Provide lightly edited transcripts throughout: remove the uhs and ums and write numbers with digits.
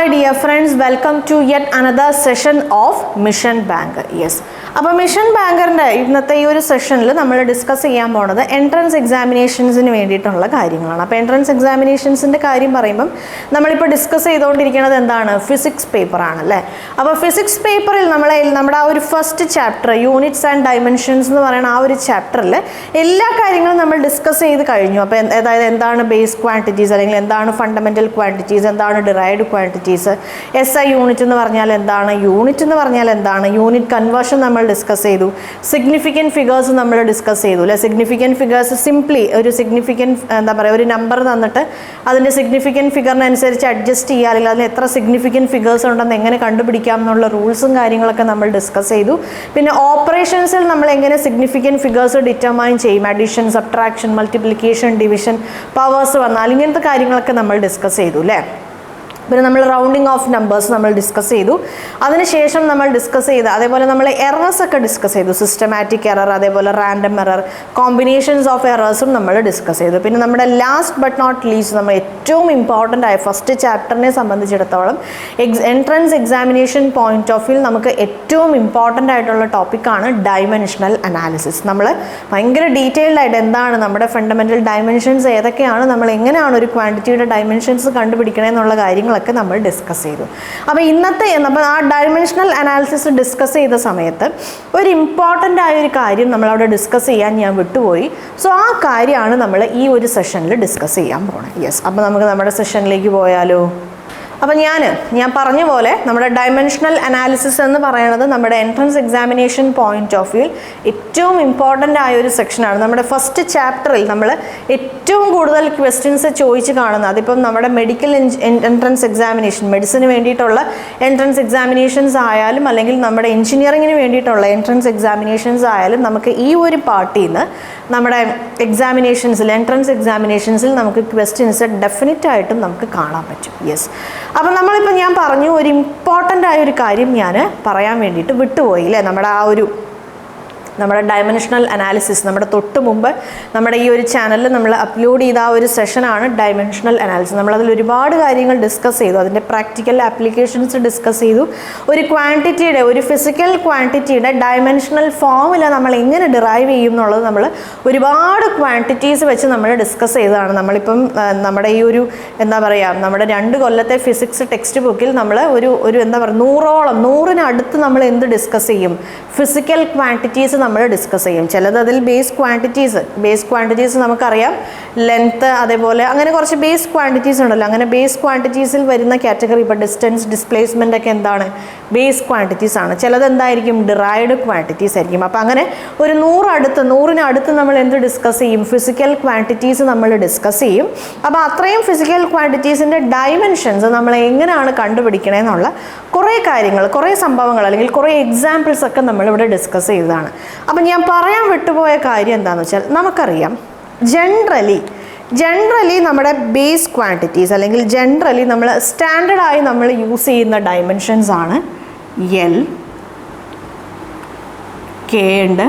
Hi dear friends, welcome to yet another session of Mission Banker. Yes. അപ്പോൾ mission ബാങ്കറിൻ്റെ ഇന്നത്തെ ഈ ഒരു സെഷനിൽ നമ്മൾ ഡിസ്കസ് ചെയ്യാൻ പോകുന്നത് എൻട്രൻസ് എക്സാമിനേഷൻസിന് വേണ്ടിയിട്ടുള്ള കാര്യങ്ങളാണ്. അപ്പോൾ എൻട്രൻസ് എക്സാമിനേഷൻസിൻ്റെ കാര്യം പറയുമ്പം നമ്മളിപ്പോൾ ഡിസ്കസ് ചെയ്തുകൊണ്ടിരിക്കുന്നത് എന്താണ്? ഫിസിക്സ് പേപ്പറാണ് അല്ലേ. അപ്പോൾ ഫിസിക്സ് പേപ്പറിൽ നമ്മുടെ ആ ഒരു first chapter units and dimensions എന്ന് പറയുന്ന ആ ഒരു ചാപ്റ്ററിൽ എല്ലാ കാര്യങ്ങളും നമ്മൾ ഡിസ്കസ് ചെയ്ത് കഴിഞ്ഞു. അപ്പോൾ അതായത് എന്താണ് ബേസ് ക്വാണ്ടിറ്റീസ്, അല്ലെങ്കിൽ എന്താണ് ഫണ്ടമെൻ്റൽ ക്വാണ്ടിറ്റീസ്, എന്താണ് ഡിറൈവ്ഡ് ക്വാണ്ടിറ്റീസ്, SI യൂണിറ്റ് എന്ന് പറഞ്ഞാൽ എന്താണ്, യൂണിറ്റ് എന്ന് പറഞ്ഞാൽ എന്താണ്, യൂണിറ്റ് കൺവേർഷൻ നമ്മൾ ഡിസ്കസ് ചെയ്തു, സിഗ്നിഫിക്കൻറ്റ് ഫിഗേഴ്സ് നമ്മൾ ഡിസ്കസ് ചെയ്തു അല്ലേ. സിഗ്നിഫിക്കൻറ്റ് ഫിഗേഴ്സ് സിംപ്ലി ഒരു സിഗ്നിഫിക്കൻറ്റ് എന്താ പറയുക, ഒരു നമ്പർ തന്നിട്ട് അതിൻ്റെ സിഗ്നിഫിക്കൻറ്റ് ഫിഗറിനനുസരിച്ച് അഡ്ജസ്റ്റ് ചെയ്യുക, അല്ലെങ്കിൽ അതിന് എത്ര സിഗ്നിഫിക്കൻറ്റ് ഫിഗേഴ്സ് ഉണ്ടെന്ന് എങ്ങനെ കണ്ടുപിടിക്കാം എന്നുള്ള റൂൾസും കാര്യങ്ങളൊക്കെ നമ്മൾ ഡിസ്കസ് ചെയ്തു. പിന്നെ ഓപ്പറേഷൻസിൽ നമ്മൾ എങ്ങനെ സിഗ്നിഫിക്കൻറ്റ് ഫിഗേഴ്സ് ഡിറ്റർമൈൻ ചെയ്യും, addition, subtraction, multiplication, division, powers വന്നാൽ ഇങ്ങനത്തെ കാര്യങ്ങളൊക്കെ നമ്മൾ ഡിസ്കസ് ചെയ്തു അല്ലേ. പിന്നെ നമ്മൾ റൗണ്ടിങ് ഓഫ് നമ്പേഴ്സ് നമ്മൾ ഡിസ്കസ് ചെയ്തു. അതിനുശേഷം നമ്മൾ ഡിസ്കസ് ചെയ്ത് അതേപോലെ നമ്മൾ എറേഴ്സ് ഒക്കെ ഡിസ്കസ് ചെയ്തു. സിസ്റ്റമാറ്റിക് എറർ, അതേപോലെ റാൻഡം എറർ, കോമ്പിനേഷൻസ് ഓഫ് എറേഴ്സും നമ്മൾ ഡിസ്കസ് ചെയ്തു. പിന്നെ നമ്മുടെ ലാസ്റ്റ് ബട്ട് നോട്ട് ലീസ്റ്റ് നമ്മൾ ഏറ്റവും ഇമ്പോർട്ടൻ്റ് ആയ ഫസ്റ്റ് ചാപ്റ്ററിനെ സംബന്ധിച്ചിടത്തോളം entrance examination point of view നമുക്ക് ഏറ്റവും ഇമ്പോർട്ടൻ്റ് ആയിട്ടുള്ള ടോപ്പിക്കാണ് ഡൈമെൻഷണൽ അനാലിസിസ്. നമ്മൾ ഭയങ്കര ഡീറ്റെയിൽഡ് ആയിട്ട് എന്താണ് നമ്മുടെ ഫണ്ടമെൻ്റൽ ഡൈമെൻഷൻസ് ഏതൊക്കെയാണ്, നമ്മൾ എങ്ങനെയാണ് ഒരു ക്വാണ്ടിറ്റിയുടെ ഡൈമെൻഷൻസ് കണ്ടുപിടിക്കണേ എന്നുള്ള കാര്യങ്ങൾ ഒക്കെ നമ്മൾ ഡിസ്കസ് ചെയ്തു. അപ്പോൾ ഇന്നത്തെ നമ്മൾ ആ ഡൈമെൻഷണൽ അനാലിസിസ് ഡിസ്കസ് ചെയ്ത സമയത്ത് ഒരു ഇമ്പോർട്ടൻ്റ് ആയ ഒരു കാര്യം നമ്മളവിടെ ഡിസ്കസ് ചെയ്യാൻ ഞാൻ വിട്ടുപോയി. സോ ആ കാര്യമാണ് നമ്മൾ ഈ ഒരു സെഷനിൽ ഡിസ്കസ് ചെയ്യാൻ പോണത്. യെസ്, അപ്പോൾ നമുക്ക് നമ്മുടെ സെഷനിലേക്ക് പോയാലോ. അപ്പോൾ ഞാൻ പറഞ്ഞ പോലെ നമ്മുടെ ഡൈമെൻഷണൽ അനാലിസിസ് എന്ന് പറയുന്നത് നമ്മുടെ entrance examination point of view ഏറ്റവും ഇമ്പോർട്ടൻ്റ് ആയ ഒരു സെക്ഷനാണ്. നമ്മുടെ ഫസ്റ്റ് ചാപ്റ്ററിൽ നമ്മൾ ഏറ്റവും കൂടുതൽ ക്വസ്റ്റ്യൻസ് ചോദിച്ച് കാണുന്നത്, അതിപ്പം നമ്മുടെ മെഡിക്കൽ എൻട്രൻസ് എക്സാമിനേഷൻ, മെഡിസിന് വേണ്ടിയിട്ടുള്ള എൻട്രൻസ് എക്സാമിനേഷൻസ് ആയാലും അല്ലെങ്കിൽ നമ്മുടെ എഞ്ചിനീയറിങ്ങിന് വേണ്ടിയിട്ടുള്ള എൻട്രൻസ് എക്സാമിനേഷൻസ് ആയാലും നമുക്ക് ഈ ഒരു പാർട്ടിൽ നിന്ന് നമ്മുടെ എക്സാമിനേഷൻസിൽ എൻട്രൻസ് എക്സാമിനേഷൻസിൽ നമുക്ക് ക്വസ്റ്റ്യൻസ് ഡെഫിനറ്റ് ആയിട്ടും നമുക്ക് കാണാൻ പറ്റും. യെസ്, അപ്പം നമ്മളിപ്പോൾ ഞാൻ പറഞ്ഞു ഒരു ഇമ്പോർട്ടൻ്റ് ആയൊരു കാര്യം ഞാൻ പറയാൻ വേണ്ടിയിട്ട് വിട്ടുപോയി അല്ലേ. നമ്മുടെ ഡൈമെൻഷണൽ അനാലിസിസ് നമ്മുടെ തൊട്ട് മുമ്പ് നമ്മുടെ ഈ ഒരു ചാനലിൽ നമ്മൾ അപ്ലോഡ് ചെയ്ത ആ ഒരു സെഷനാണ് ഡൈമെൻഷണൽ അനാലിസിസ്. നമ്മളതിൽ ഒരുപാട് കാര്യങ്ങൾ ഡിസ്കസ് ചെയ്തു, അതിൻ്റെ പ്രാക്ടിക്കൽ ആപ്ലിക്കേഷൻസ് ഡിസ്കസ് ചെയ്തു. ഒരു ക്വാണ്ടിറ്റിയുടെ, ഒരു ഫിസിക്കൽ ക്വാണ്ടിറ്റിയുടെ ഡൈമെൻഷണൽ ഫോമുല നമ്മൾ എങ്ങനെ ഡിറൈവ് ചെയ്യും എന്നുള്ളത് നമ്മൾ ഒരുപാട് ക്വാണ്ടിറ്റീസ് വെച്ച് നമ്മൾ ഡിസ്കസ് ചെയ്തതാണ്. നമ്മളിപ്പം നമ്മുടെ ഈ ഒരു എന്താ പറയുക, നമ്മുടെ 2 കൊല്ലത്തെ ഫിസിക്സ് ടെക്സ്റ്റ് ബുക്കിൽ നമ്മൾ ഒരു എന്താ പറയുക 100-നടുത്ത് നമ്മൾ എന്ത് ഡിസ്കസ് ചെയ്യും, ഫിസിക്കൽ ക്വാണ്ടിറ്റീസ് നമ്മൾ ഡിസ്കസ് ചെയ്യും. ചിലത് അതിൽ ബേസ് ക്വാണ്ടിറ്റീസ് നമുക്കറിയാം, ലെങ്ത്ത്, അതേപോലെ അങ്ങനെ കുറച്ച് ബേസ് ക്വാണ്ടിറ്റീസ് ഉണ്ടല്ലോ. അങ്ങനെ ബേസ് ക്വാണ്ടിറ്റീസിൽ വരുന്ന കാറ്റഗറി ഇപ്പോൾ ഡിസ്റ്റൻസ്, ഡിസ്പ്ലേസ്മെൻ്റ് ഒക്കെ എന്താണ്, ബേസ് ക്വാണ്ടിറ്റീസ് ആണ്. ചിലത് എന്തായിരിക്കും, ഡിറൈവ്ഡ് ക്വാണ്ടിറ്റീസ് ആയിരിക്കും. അപ്പോൾ അങ്ങനെ ഒരു 100-നടുത്ത് നമ്മൾ എന്ത് ഡിസ്കസ് ചെയ്യും, ഫിസിക്കൽ ക്വാണ്ടിറ്റീസ് നമ്മൾ ഡിസ്കസ് ചെയ്യും. അപ്പോൾ അത്രയും ഫിസിക്കൽ ക്വാണ്ടിറ്റീസിൻ്റെ ഡൈമെൻഷൻസ് നമ്മൾ എങ്ങനെയാണ് കണ്ടുപിടിക്കണമെന്നുള്ള കുറേ കാര്യങ്ങൾ, കുറേ സംഭവങ്ങൾ അല്ലെങ്കിൽ കുറേ എക്സാമ്പിൾസ് ഒക്കെ നമ്മളിവിടെ ഡിസ്കസ് ചെയ്തതാണ്. അപ്പം ഞാൻ പറയാൻ വിട്ടുപോയ കാര്യം എന്താണെന്ന് വെച്ചാൽ, നമുക്കറിയാം ജനറലി നമ്മുടെ ബേസ് ക്വാണ്ടിറ്റീസ് അല്ലെങ്കിൽ ജനറലി നമ്മൾ സ്റ്റാൻഡേർഡായി നമ്മൾ യൂസ് ചെയ്യുന്ന ഡൈമെൻഷൻസ് ആണ് L, K ഉണ്ട്,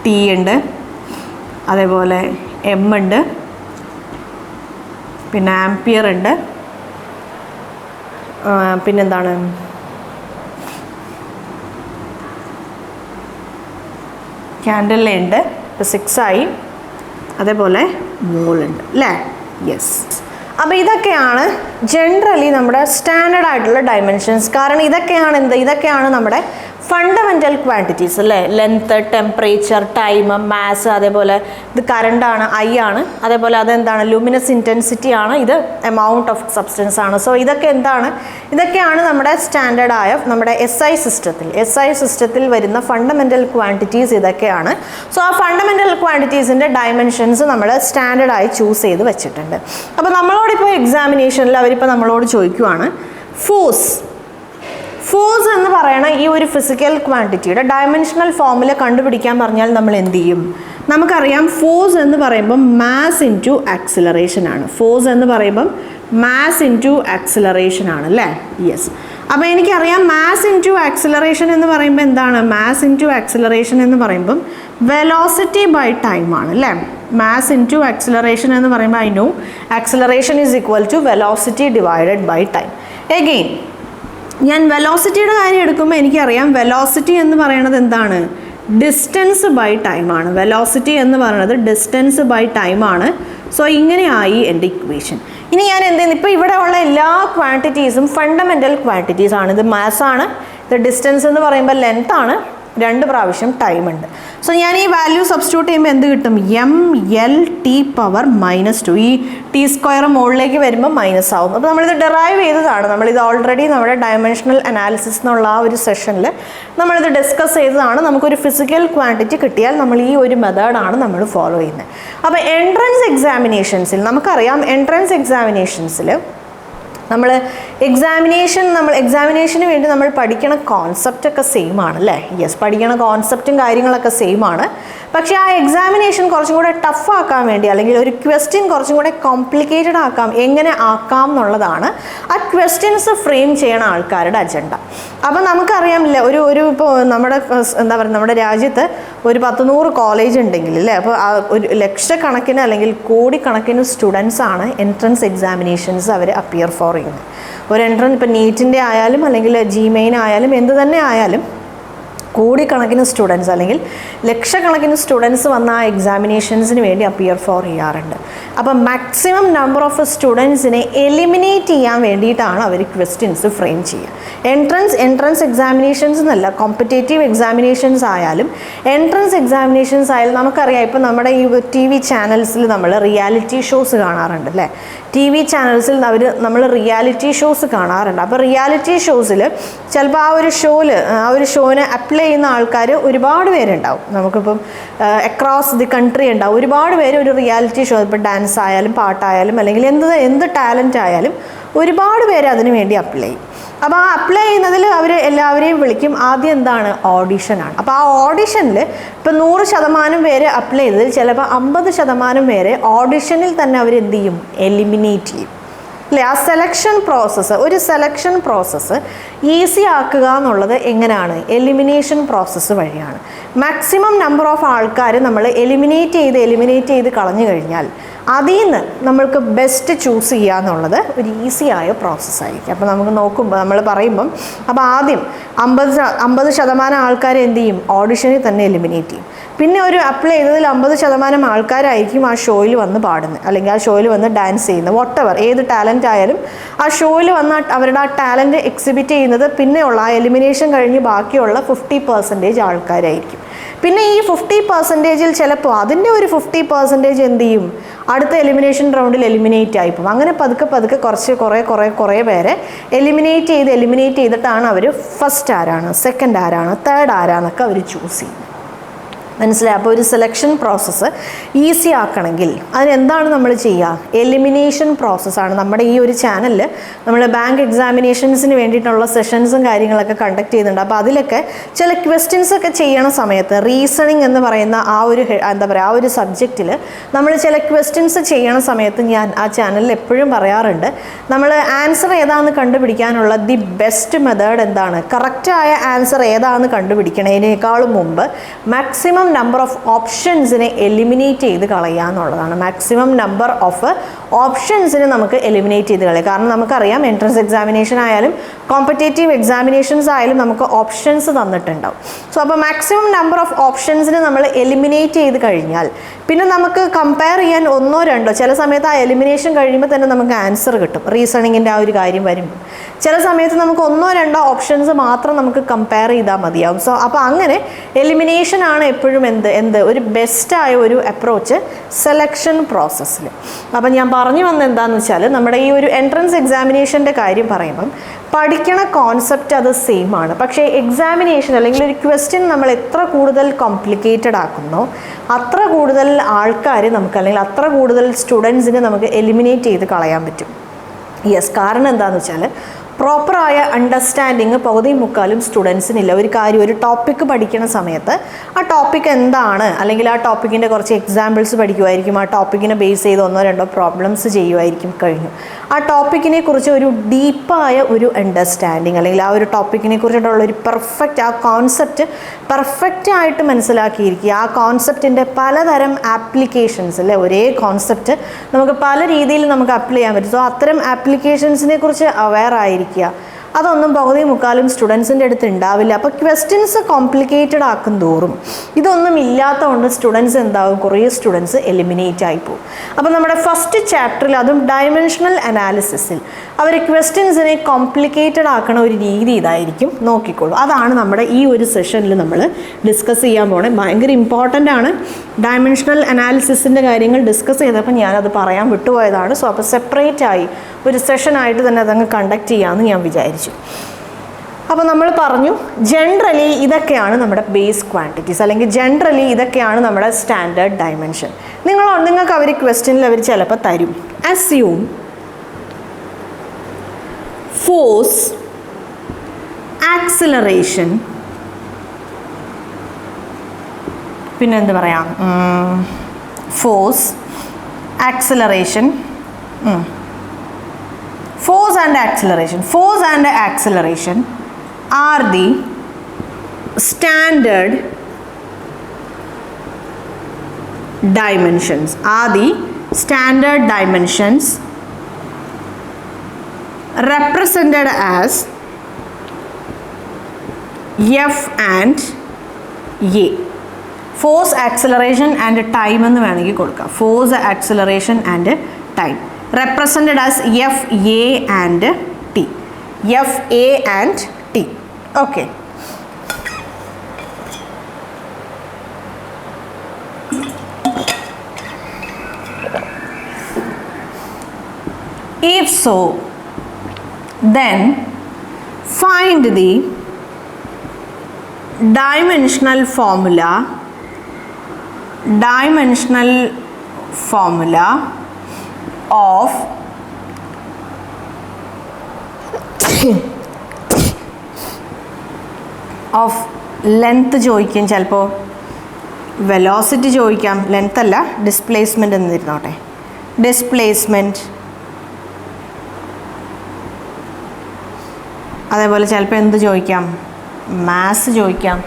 T ഉണ്ട്, അതേപോലെ M ഉണ്ട്, പിന്നെ ആംപിയർ ഉണ്ട്, പിന്നെന്താണ് ക്യാൻഡിൽ ഉണ്ട്, ഇപ്പോൾ 6 ആയി, അതേപോലെ മോളുണ്ട് അല്ലേ. യെസ്, അപ്പോൾ ഇതൊക്കെയാണ് ജനറലി നമ്മുടെ സ്റ്റാൻഡേർഡ് ആയിട്ടുള്ള ഡൈമെൻഷൻസ്. കാരണം ഇതൊക്കെയാണ് നമ്മുടെ ഫണ്ടമെൻ്റൽ ക്വാണ്ടിറ്റീസ് അല്ലേ. ലെങ്ത്ത്, ടെമ്പറേച്ചർ, ടൈം, മാസ്, അതേപോലെ ഇത് കറണ്ടാണ്, I ആണ്, അതേപോലെ അതെന്താണ്, ലൂമിനസ് ഇൻറ്റൻസിറ്റി ആണ്, ഇത് എമൗണ്ട് ഓഫ് സബ്സ്റ്റൻസ് ആണ്. സോ ഇതൊക്കെയാണ് നമ്മുടെ സ്റ്റാൻഡേർഡായ നമ്മുടെ SI സിസ്റ്റത്തിൽ വരുന്ന ഫണ്ടമെൻ്റൽ ക്വാണ്ടിറ്റീസ് ഇതൊക്കെയാണ്. സോ ആ ഫണ്ടമെൻ്റൽ ക്വാണ്ടിറ്റീസിൻ്റെ ഡൈമെൻഷൻസ് നമ്മൾ സ്റ്റാൻഡേർഡായി ചൂസ് ചെയ്ത് വെച്ചിട്ടുണ്ട്. അപ്പോൾ നമ്മളോടിപ്പോൾ എക്സാമിനേഷനിൽ അവരിപ്പോൾ നമ്മളോട് ചോദിക്കുവാണ് ഫോഴ്സ് എന്ന് പറയുന്ന ഈ ഒരു ഫിസിക്കൽ ക്വാണ്ടിറ്റിയുടെ ഡൈമെൻഷണൽ ഫോമുല കണ്ടുപിടിക്കാൻ പറഞ്ഞാൽ നമ്മൾ എന്ത് ചെയ്യും? നമുക്കറിയാം ഫോഴ്സ് എന്ന് പറയുമ്പം മാസ് ഇൻറ്റു ആക്സിലറേഷൻ ആണ്. ഫോഴ്സ് എന്ന് പറയുമ്പം മാസ് ഇൻറ്റു ആക്സിലറേഷൻ ആണ് അല്ലേ. യെസ്, അപ്പോൾ എനിക്കറിയാം മാസ് ഇൻറ്റു ആക്സിലറേഷൻ എന്ന് പറയുമ്പോൾ എന്താണ്, മാസ് ഇൻറ്റു ആക്സിലറേഷൻ എന്ന് പറയുമ്പം വെലോസിറ്റി ബൈ ടൈം ആണ് അല്ലേ. മാസ് ഇൻറ്റു ആക്സിലറേഷൻ എന്ന് പറയുമ്പോൾ I know acceleration is equal to velocity divided by time. Again ഞാൻ വെലോസിറ്റിയുടെ കാര്യം എടുക്കുമ്പോൾ എനിക്കറിയാം വെലോസിറ്റി എന്ന് പറയുന്നത് എന്താണ്? ഡിസ്റ്റൻസ് ബൈ ടൈമാണ്. വെലോസിറ്റി എന്ന് പറയുന്നത് ഡിസ്റ്റൻസ് ബൈ ടൈമാണ്. സോ ഇങ്ങനെയായി എൻ്റെ ഇക്വേഷൻ. ഇനി ഞാൻ എന്ത് ചെയ്യുന്നു, ഇപ്പോൾ ഇവിടെ ഉള്ള എല്ലാ ക്വാണ്ടിറ്റീസും ഫണ്ടമെൻ്റൽ ക്വാണ്ടിറ്റീസ് ആണ്. ഇത് മാസ്സാണ്, ഇത് ഡിസ്റ്റൻസ് എന്ന് പറയുമ്പോൾ ലെങ്ത് ആണ്, 2 പ്രാവശ്യം ടൈം ഉണ്ട്. സോ ഞാൻ ഈ വാല്യൂ സബ്സ്റ്റിറ്റ്യൂട്ട് ചെയ്യുമ്പോൾ എന്ത് കിട്ടും? mLT⁻². ഈ T² മുകളിലേക്ക് വരുമ്പോൾ മൈനസ് ആവും. അപ്പോൾ നമ്മളിത് ഡെറൈവ് ചെയ്തതാണ്. നമ്മളിത് ഓൾറെഡി നമ്മുടെ ഡയമെൻഷണൽ അനാലിസിസ് എന്നുള്ള ആ ഒരു സെഷനിൽ നമ്മളിത് ഡിസ്കസ് ചെയ്തതാണ്. നമുക്കൊരു ഫിസിക്കൽ ക്വാണ്ടിറ്റി കിട്ടിയാൽ നമ്മൾ ഈ ഒരു മെത്തേഡാണ് നമ്മൾ ഫോളോ ചെയ്യുന്നത്. അപ്പോൾ എൻട്രൻസ് എക്സാമിനേഷൻസിൽ നമുക്കറിയാം, എൻട്രൻസ് എക്സാമിനേഷൻസിൽ നമ്മൾ എക്സാമിനേഷന് വേണ്ടി നമ്മൾ പഠിക്കണ കോൺസെപ്റ്റൊക്കെ സെയിം ആണ് അല്ലേ? യെസ്, പഠിക്കണ കോൺസെപ്റ്റും കാര്യങ്ങളൊക്കെ സെയിം ആണ്. പക്ഷേ ആ എക്സാമിനേഷൻ കുറച്ചും കൂടെ ടഫ് ആക്കാൻ വേണ്ടി, അല്ലെങ്കിൽ ഒരു ക്വസ്റ്റ്യൻ കുറച്ചും കൂടെ കോംപ്ലിക്കേറ്റഡ് ആക്കാം, എങ്ങനെ ആക്കാം എന്നുള്ളതാണ് ആ ക്വസ്റ്റ്യൻസ് ഫ്രെയിം ചെയ്യണ ആൾക്കാരുടെ അജണ്ട. അപ്പോൾ നമുക്കറിയാമില്ല, ഇപ്പോൾ നമ്മുടെ രാജ്യത്ത് ഒരു 100 കോളേജ് ഉണ്ടെങ്കിൽ അല്ലേ, അപ്പോൾ ഒരു ലക്ഷക്കണക്കിന് അല്ലെങ്കിൽ കോടിക്കണക്കിന് സ്റ്റുഡൻസ് ആണ് എൻട്രൻസ് എക്സാമിനേഷൻസ് അവർ അപ്പിയർ ഫോർ ചെയ്യുന്നത്. ഒരു എൻട്രൻസ് ഇപ്പോൾ നീറ്റിൻ്റെ ആയാലും അല്ലെങ്കിൽ GMAIN ആയാലും എന്ത് തന്നെ ആയാലും കോടിക്കണക്കിന് സ്റ്റുഡൻസ് അല്ലെങ്കിൽ ലക്ഷക്കണക്കിന് സ്റ്റുഡൻസ് വന്ന ആ എക്സാമിനേഷൻസിന് വേണ്ടി അപ്പിയർ ഫോർ ചെയ്യാറുണ്ട്. അപ്പം മാക്സിമം നമ്പർ ഓഫ് സ്റ്റുഡൻസിനെ എലിമിനേറ്റ് ചെയ്യാൻ വേണ്ടിയിട്ടാണ് അവർ ക്വസ്റ്റ്യൻസ് ഫ്രെയിം ചെയ്യുക. എൻട്രൻസ് എക്സാമിനേഷൻസ് എന്നല്ല, കോമ്പറ്റേറ്റീവ് എക്സാമിനേഷൻസ് ആയാലും എൻട്രൻസ് എക്സാമിനേഷൻസ് ആയാലും നമുക്കറിയാം, ഇപ്പോൾ നമ്മുടെ ഈ TV ചാനൽസിൽ നമ്മൾ റിയാലിറ്റി ഷോസ് കാണാറുണ്ട് അല്ലേ? TV ചാനൽസിൽ നമ്മൾ റിയാലിറ്റി ഷോസ് കാണാറുണ്ട്. അപ്പോൾ റിയാലിറ്റി ഷോസിൽ ചിലപ്പോൾ ആ ഒരു ഷോനെ അപ്ലൈ ചെയ്യുന്ന ആൾക്കാർ ഒരുപാട് പേരുണ്ടാവും. നമുക്കിപ്പം അക്രോസ് ദി കൺട്രി ഉണ്ടാവും ഒരുപാട് പേര് ഒരു റിയാലിറ്റി ഷോ, ഇപ്പോൾ ഡാൻസ് ആയാലും പാട്ടായാലും അല്ലെങ്കിൽ എന്ത് ടാലൻ്റ് ആയാലും ഒരുപാട് പേര് അതിന് വേണ്ടി അപ്ലൈ ചെയ്യും. അപ്പോൾ ആ അപ്ലൈ ചെയ്യുന്നതിൽ അവർ എല്ലാവരെയും വിളിക്കും. ആദ്യം എന്താണ്? ഓഡിഷനാണ്. അപ്പോൾ ആ ഓഡിഷനിൽ ഇപ്പോൾ 100% പേര് അപ്ലൈ ചെയ്തതിൽ ചിലപ്പോൾ 50% പേര് ഓഡിഷനിൽ തന്നെ അവരെന്ത് ചെയ്യും? എലിമിനേറ്റ് ചെയ്യും അല്ലേ? ആ ഒരു സെലക്ഷൻ പ്രോസസ്സ് ഈസി ആക്കുക എന്നുള്ളത് എങ്ങനെയാണ്? എലിമിനേഷൻ പ്രോസസ്സ് വഴിയാണ്. മാക്സിമം നമ്പർ ഓഫ് ആൾക്കാർ നമ്മൾ എലിമിനേറ്റ് ചെയ്ത് കളഞ്ഞു കഴിഞ്ഞാൽ അതിൽ നിന്ന് നമ്മൾക്ക് ബെസ്റ്റ് ചൂസ് ചെയ്യുക എന്നുള്ളത് ഒരു ഈസിയായ പ്രോസസ്സായിരിക്കും. അപ്പോൾ നമുക്ക് നമ്മൾ പറയുമ്പം അപ്പോൾ ആദ്യം 50% ആൾക്കാരെ എന്ത് ചെയ്യും? ഓഡിഷനിൽ തന്നെ എലിമിനേറ്റ് ചെയ്യും. പിന്നെ ഒരു അപ്ലൈ ചെയ്തതിൽ 50% ആൾക്കാരായിരിക്കും ആ ഷോയിൽ വന്ന് പാടുന്നത് അല്ലെങ്കിൽ ആ ഷോയിൽ വന്ന് ഡാൻസ് ചെയ്യുന്നത്. വോട്ടെവർ ഏത് ടാലൻ്റ് ആയാലും ആ ഷോയിൽ വന്ന് അവരുടെ ആ ടാലൻറ്റ് എക്സിബിറ്റ് ചെയ്യുന്നത് പിന്നെയുള്ള ആ എലിമിനേഷൻ കഴിഞ്ഞ് ബാക്കിയുള്ള 50% ആൾക്കാരായിരിക്കും. പിന്നെ ഈ 50%-ൽ ചിലപ്പോൾ അതിൻ്റെ ഒരു 50% എന്ത് ചെയ്യും? അടുത്ത എലിമിനേഷൻ റൗണ്ടിൽ എലിമിനേറ്റ് ആയിപ്പോവും. അങ്ങനെ പതുക്കെ കുറേ പേരെ എലിമിനേറ്റ് ചെയ്തിട്ടാണ് അവർ ഫസ്റ്റ് ആരാണ്, സെക്കൻഡ് ആരാണ്, തേർഡ് ആരാന്നൊക്കെ അവർ ചൂസ് ചെയ്യും. മനസ്സിലായി? അപ്പോൾ ഒരു സെലക്ഷൻ പ്രോസസ്സ് ഈസി ആക്കണമെങ്കിൽ അതിനെന്താണ് നമ്മൾ ചെയ്യുക? എലിമിനേഷൻ പ്രോസസ്സാണ്. നമ്മുടെ ഈ ഒരു ചാനലിൽ നമ്മൾ ബാങ്ക് എക്സാമിനേഷൻസിന് വേണ്ടിയിട്ടുള്ള സെഷൻസും കാര്യങ്ങളൊക്കെ കണ്ടക്ട് ചെയ്യുന്നുണ്ട്. അപ്പോൾ അതിലൊക്കെ ചില ക്വസ്റ്റ്യൻസൊക്കെ ചെയ്യണ സമയത്ത് റീസണിങ് എന്ന് പറയുന്ന ആ ഒരു സബ്ജക്റ്റിൽ നമ്മൾ ചില ക്വസ്റ്റ്യൻസ് ചെയ്യണ സമയത്ത് ഞാൻ ആ ചാനലിൽ എപ്പോഴും പറയാറുണ്ട്, നമ്മൾ ആൻസർ ഏതാണെന്ന് കണ്ടുപിടിക്കാനുള്ള ദി ബെസ്റ്റ് മെത്തേഡ് എന്താണ്? കറക്റ്റായ ആൻസർ ഏതാണെന്ന് കണ്ടുപിടിക്കണതിനേക്കാളും മുമ്പ് മാക്സിമം നമ്പർ ഓഫ് ഓപ്ഷൻസിനെ എലിമിനേറ്റ് ചെയ്ത് കളയുക എന്നുള്ളതാണ്. മാക്സിമം നമ്പർ ഓഫ് ഓപ്ഷൻസിനെ നമുക്ക് എലിമിനേറ്റ് ചെയ്ത് കളയുക. കാരണം നമുക്കറിയാം എൻട്രൻസ് എക്സാമിനേഷൻ ആയാലും കോമ്പറ്റേറ്റീവ് എക്സാമിനേഷൻസ് ആയാലും നമുക്ക് ഓപ്ഷൻസ് തന്നിട്ടുണ്ടാവും. സോ അപ്പോൾ മാക്സിമം നമ്പർ ഓഫ് ഓപ്ഷൻസിനെ നമ്മൾ എലിമിനേറ്റ് ചെയ്ത് കഴിഞ്ഞാൽ പിന്നെ നമുക്ക് കമ്പയർ ചെയ്യാൻ 1-2 ചില സമയത്ത് ആ എലിമിനേഷൻ കഴിയുമ്പോൾ തന്നെ നമുക്ക് ആൻസർ കിട്ടും. റീസണിങ്ങിൻ്റെ ആ ഒരു കാര്യം വരുമ്പോൾ ചില സമയത്ത് നമുക്ക് 1-2 ഓപ്ഷൻസ് മാത്രം നമുക്ക് കമ്പയർ ചെയ്താൽ മതിയാവും. സോ അപ്പോൾ അങ്ങനെ എലിമിനേഷനാണ് എപ്പോഴും ഒരു ബെസ്റ്റായ ഒരു അപ്രോച്ച് സെലക്ഷൻ പ്രോസസ്സിൽ. അപ്പം ഞാൻ പറഞ്ഞു വന്നത് എന്താണെന്ന് വെച്ചാൽ നമ്മുടെ ഈ ഒരു എൻട്രൻസ് എക്സാമിനേഷൻ്റെ കാര്യം പറയുമ്പം പഠിക്കണ കോൺസെപ്റ്റ് അത് സെയിം ആണ്. പക്ഷേ എക്സാമിനേഷൻ അല്ലെങ്കിൽ ഒരു ക്വസ്റ്റ്യൻ നമ്മൾ എത്ര കൂടുതൽ കോംപ്ലിക്കേറ്റഡ് ആക്കുന്നോ അത്ര കൂടുതൽ ആൾക്കാർ നമുക്ക് അല്ലെങ്കിൽ അത്ര കൂടുതൽ സ്റ്റുഡൻസിനെ നമുക്ക് എലിമിനേറ്റ് ചെയ്ത് കളയാൻ പറ്റും. യെസ്, കാരണം എന്താണെന്ന് വെച്ചാൽ പ്രോപ്പറായ അണ്ടർസ്റ്റാൻഡിങ് പകുതിയും മുക്കാലും സ്റ്റുഡൻസിനില്ല. ഒരു കാര്യം, ഒരു ടോപ്പിക്ക് പഠിക്കുന്ന സമയത്ത് ആ ടോപ്പിക്ക് എന്താണ്, അല്ലെങ്കിൽ ആ ടോപ്പിക്കിൻ്റെ കുറച്ച് എക്സാമ്പിൾസ് പഠിക്കുമായിരിക്കും, ആ ടോപ്പിക്കിനെ ബേസ് ചെയ്ത് 1-2 പ്രോബ്ലംസ് ചെയ്യുമായിരിക്കും, കഴിഞ്ഞു. ആ ടോപ്പിക്കിനെ കുറിച്ച് ഒരു ഡീപ്പായ ഒരു അണ്ടർസ്റ്റാൻഡിങ്, അല്ലെങ്കിൽ ആ ഒരു ടോപ്പിക്കിനെ കുറിച്ചിട്ടുള്ള ഒരു പെർഫെക്റ്റ്, ആ കോൺസെപ്റ്റ് പെർഫെക്റ്റ് ആയിട്ട് മനസ്സിലാക്കിയിരിക്കുക. ആ കോൺസെപ്റ്റിൻ്റെ പലതരം ആപ്ലിക്കേഷൻസ്, അല്ലേ, ഒരേ കോൺസെപ്റ്റ് നമുക്ക് പല രീതിയിൽ നമുക്ക് അപ്ലൈ ചെയ്യാൻ പറ്റും. സോ അത്തരം ആപ്ലിക്കേഷൻസിനെ കുറിച്ച് അവെയർ ആയിരിക്കുക. അതൊന്നും പകുതിയും മുക്കാലും സ്റ്റുഡൻസിൻ്റെ അടുത്ത് ഉണ്ടാവില്ല. അപ്പോൾ ക്വസ്റ്റ്യൻസ് കോംപ്ലിക്കേറ്റഡ് ആക്കും തോറും ഇതൊന്നും ഇല്ലാത്തതുകൊണ്ട് സ്റ്റുഡൻസ് എന്താകും, കുറേ സ്റ്റുഡൻസ് എലിമിനേറ്റ് ആയി പോകും. അപ്പോൾ നമ്മുടെ ഫസ്റ്റ് ചാപ്റ്ററിൽ, അതും ഡയമെൻഷണൽ അനാലിസിസിൽ, അവർ ക്വസ്റ്റ്യൻസിനെ കോംപ്ലിക്കേറ്റഡ് ആക്കണ ഒരു രീതി ഇതായിരിക്കും, നോക്കിക്കോളൂ. അതാണ് നമ്മുടെ ഈ ഒരു സെഷനിൽ നമ്മൾ ഡിസ്കസ് ചെയ്യാൻ പോണേ. ഭയങ്കര ഇമ്പോർട്ടൻ്റ് ആണ്. ഡയമെൻഷണൽ അനാലിസിസിൻ്റെ കാര്യങ്ങൾ ഡിസ്കസ് ചെയ്തപ്പോൾ ഞാനത് പറയാൻ വിട്ടുപോയതാണ്. സോ അപ്പോൾ സെപ്പറേറ്റ് ആയി ഒരു സെഷനായിട്ട് തന്നെ അതങ്ങ് കണ്ടക്ട് ചെയ്യാമെന്ന് ഞാൻ വിചാരിച്ചു. അപ്പോൾ നമ്മൾ പറഞ്ഞു ജനറലി ഇതൊക്കെയാണ് നമ്മുടെ ബേസ് ക്വാണ്ടിറ്റീസ്, അല്ലെങ്കിൽ ജനറലി ഇതൊക്കെയാണ് നമ്മുടെ സ്റ്റാൻഡേർഡ് ഡയമെൻഷൻ. നിങ്ങൾക്ക് അവർ ക്വസ്റ്റ്യനിൽ അവർ ചിലപ്പോൾ തരും, അസ്യൂം ഫോഴ്സ്, ആക്സിലറേഷൻ, പിന്നെ എന്ത് പറയാം, force, acceleration, force and acceleration are the standard dimensions, represented as F and A. Force, acceleration and time എന്ന് വേണമെങ്കിൽ കൊടുക്കാം. Force, acceleration and time represented as F, A and T. F, A and T. Okay. If so, then find the dimensional formula of length ചോദിക്കും, ചിലപ്പോൾ velocity ചോദിക്കാം, length അല്ല displacement എന്നിരുന്നോട്ടെ, displacement, അതേപോലെ ചിലപ്പോൾ എന്ത് ചോദിക്കാം, മാസ് ചോദിക്കാം.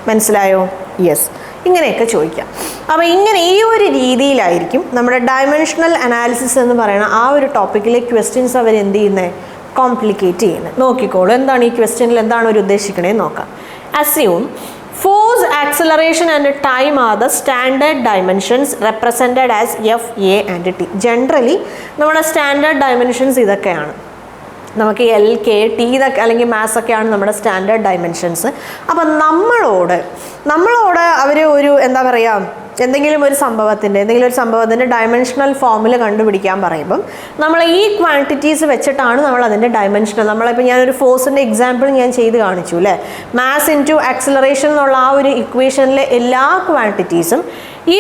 മനസ്സിലായോ? യെസ്, ഇങ്ങനെയൊക്കെ ചോദിക്കാം. അപ്പോൾ ഇങ്ങനെ ഈ ഒരു രീതിയിലായിരിക്കും നമ്മുടെ ഡയമെൻഷണൽ അനാലിസിസ് എന്ന് പറയുന്ന ആ ഒരു ടോപ്പിക്കിലെ ക്വസ്റ്റ്യൻസ് അവർ എന്ത് ചെയ്യുന്നത്, കോംപ്ലിക്കേറ്റ് ചെയ്യുന്നത്. നോക്കിക്കോളൂ, എന്താണ് ഈ ക്വസ്റ്റ്യനിൽ എന്താണ് അവർ ഉദ്ദേശിക്കണേ നോക്കാം. Assume force, acceleration and time are the standard dimensions represented as F, A and T. Generally നമ്മുടെ സ്റ്റാൻഡേർഡ് ഡയമെൻഷൻസ് ഇതൊക്കെയാണ്. നമുക്ക് L, K, T ഇതൊക്കെ അല്ലെങ്കിൽ മാത്സ് ഒക്കെയാണ് നമ്മുടെ സ്റ്റാൻഡേർഡ് ഡയമെൻഷൻസ്. അപ്പം നമ്മളോട് അവർ ഒരു എന്താ പറയുക, എന്തെങ്കിലും ഒരു സംഭവത്തിൻ്റെ ഡയമെൻഷണൽ ഫോർമുല കണ്ടുപിടിക്കാൻ പറയുമ്പം നമ്മൾ ഈ ക്വാണ്ടിറ്റീസ് വെച്ചിട്ടാണ് നമ്മൾ അതിൻ്റെ ഡയമെൻഷണൽ, നമ്മളിപ്പോൾ ഞാനൊരു ഫോഴ്സിൻ്റെ എക്സാമ്പിൾ ഞാൻ ചെയ്ത് കാണിച്ചു അല്ലേ, മാസ് ഇൻറ്റു ആക്സിലറേഷൻ എന്നുള്ള ആ ഒരു ഇക്വേഷനിലെ എല്ലാ ക്വാണ്ടിറ്റീസും ഈ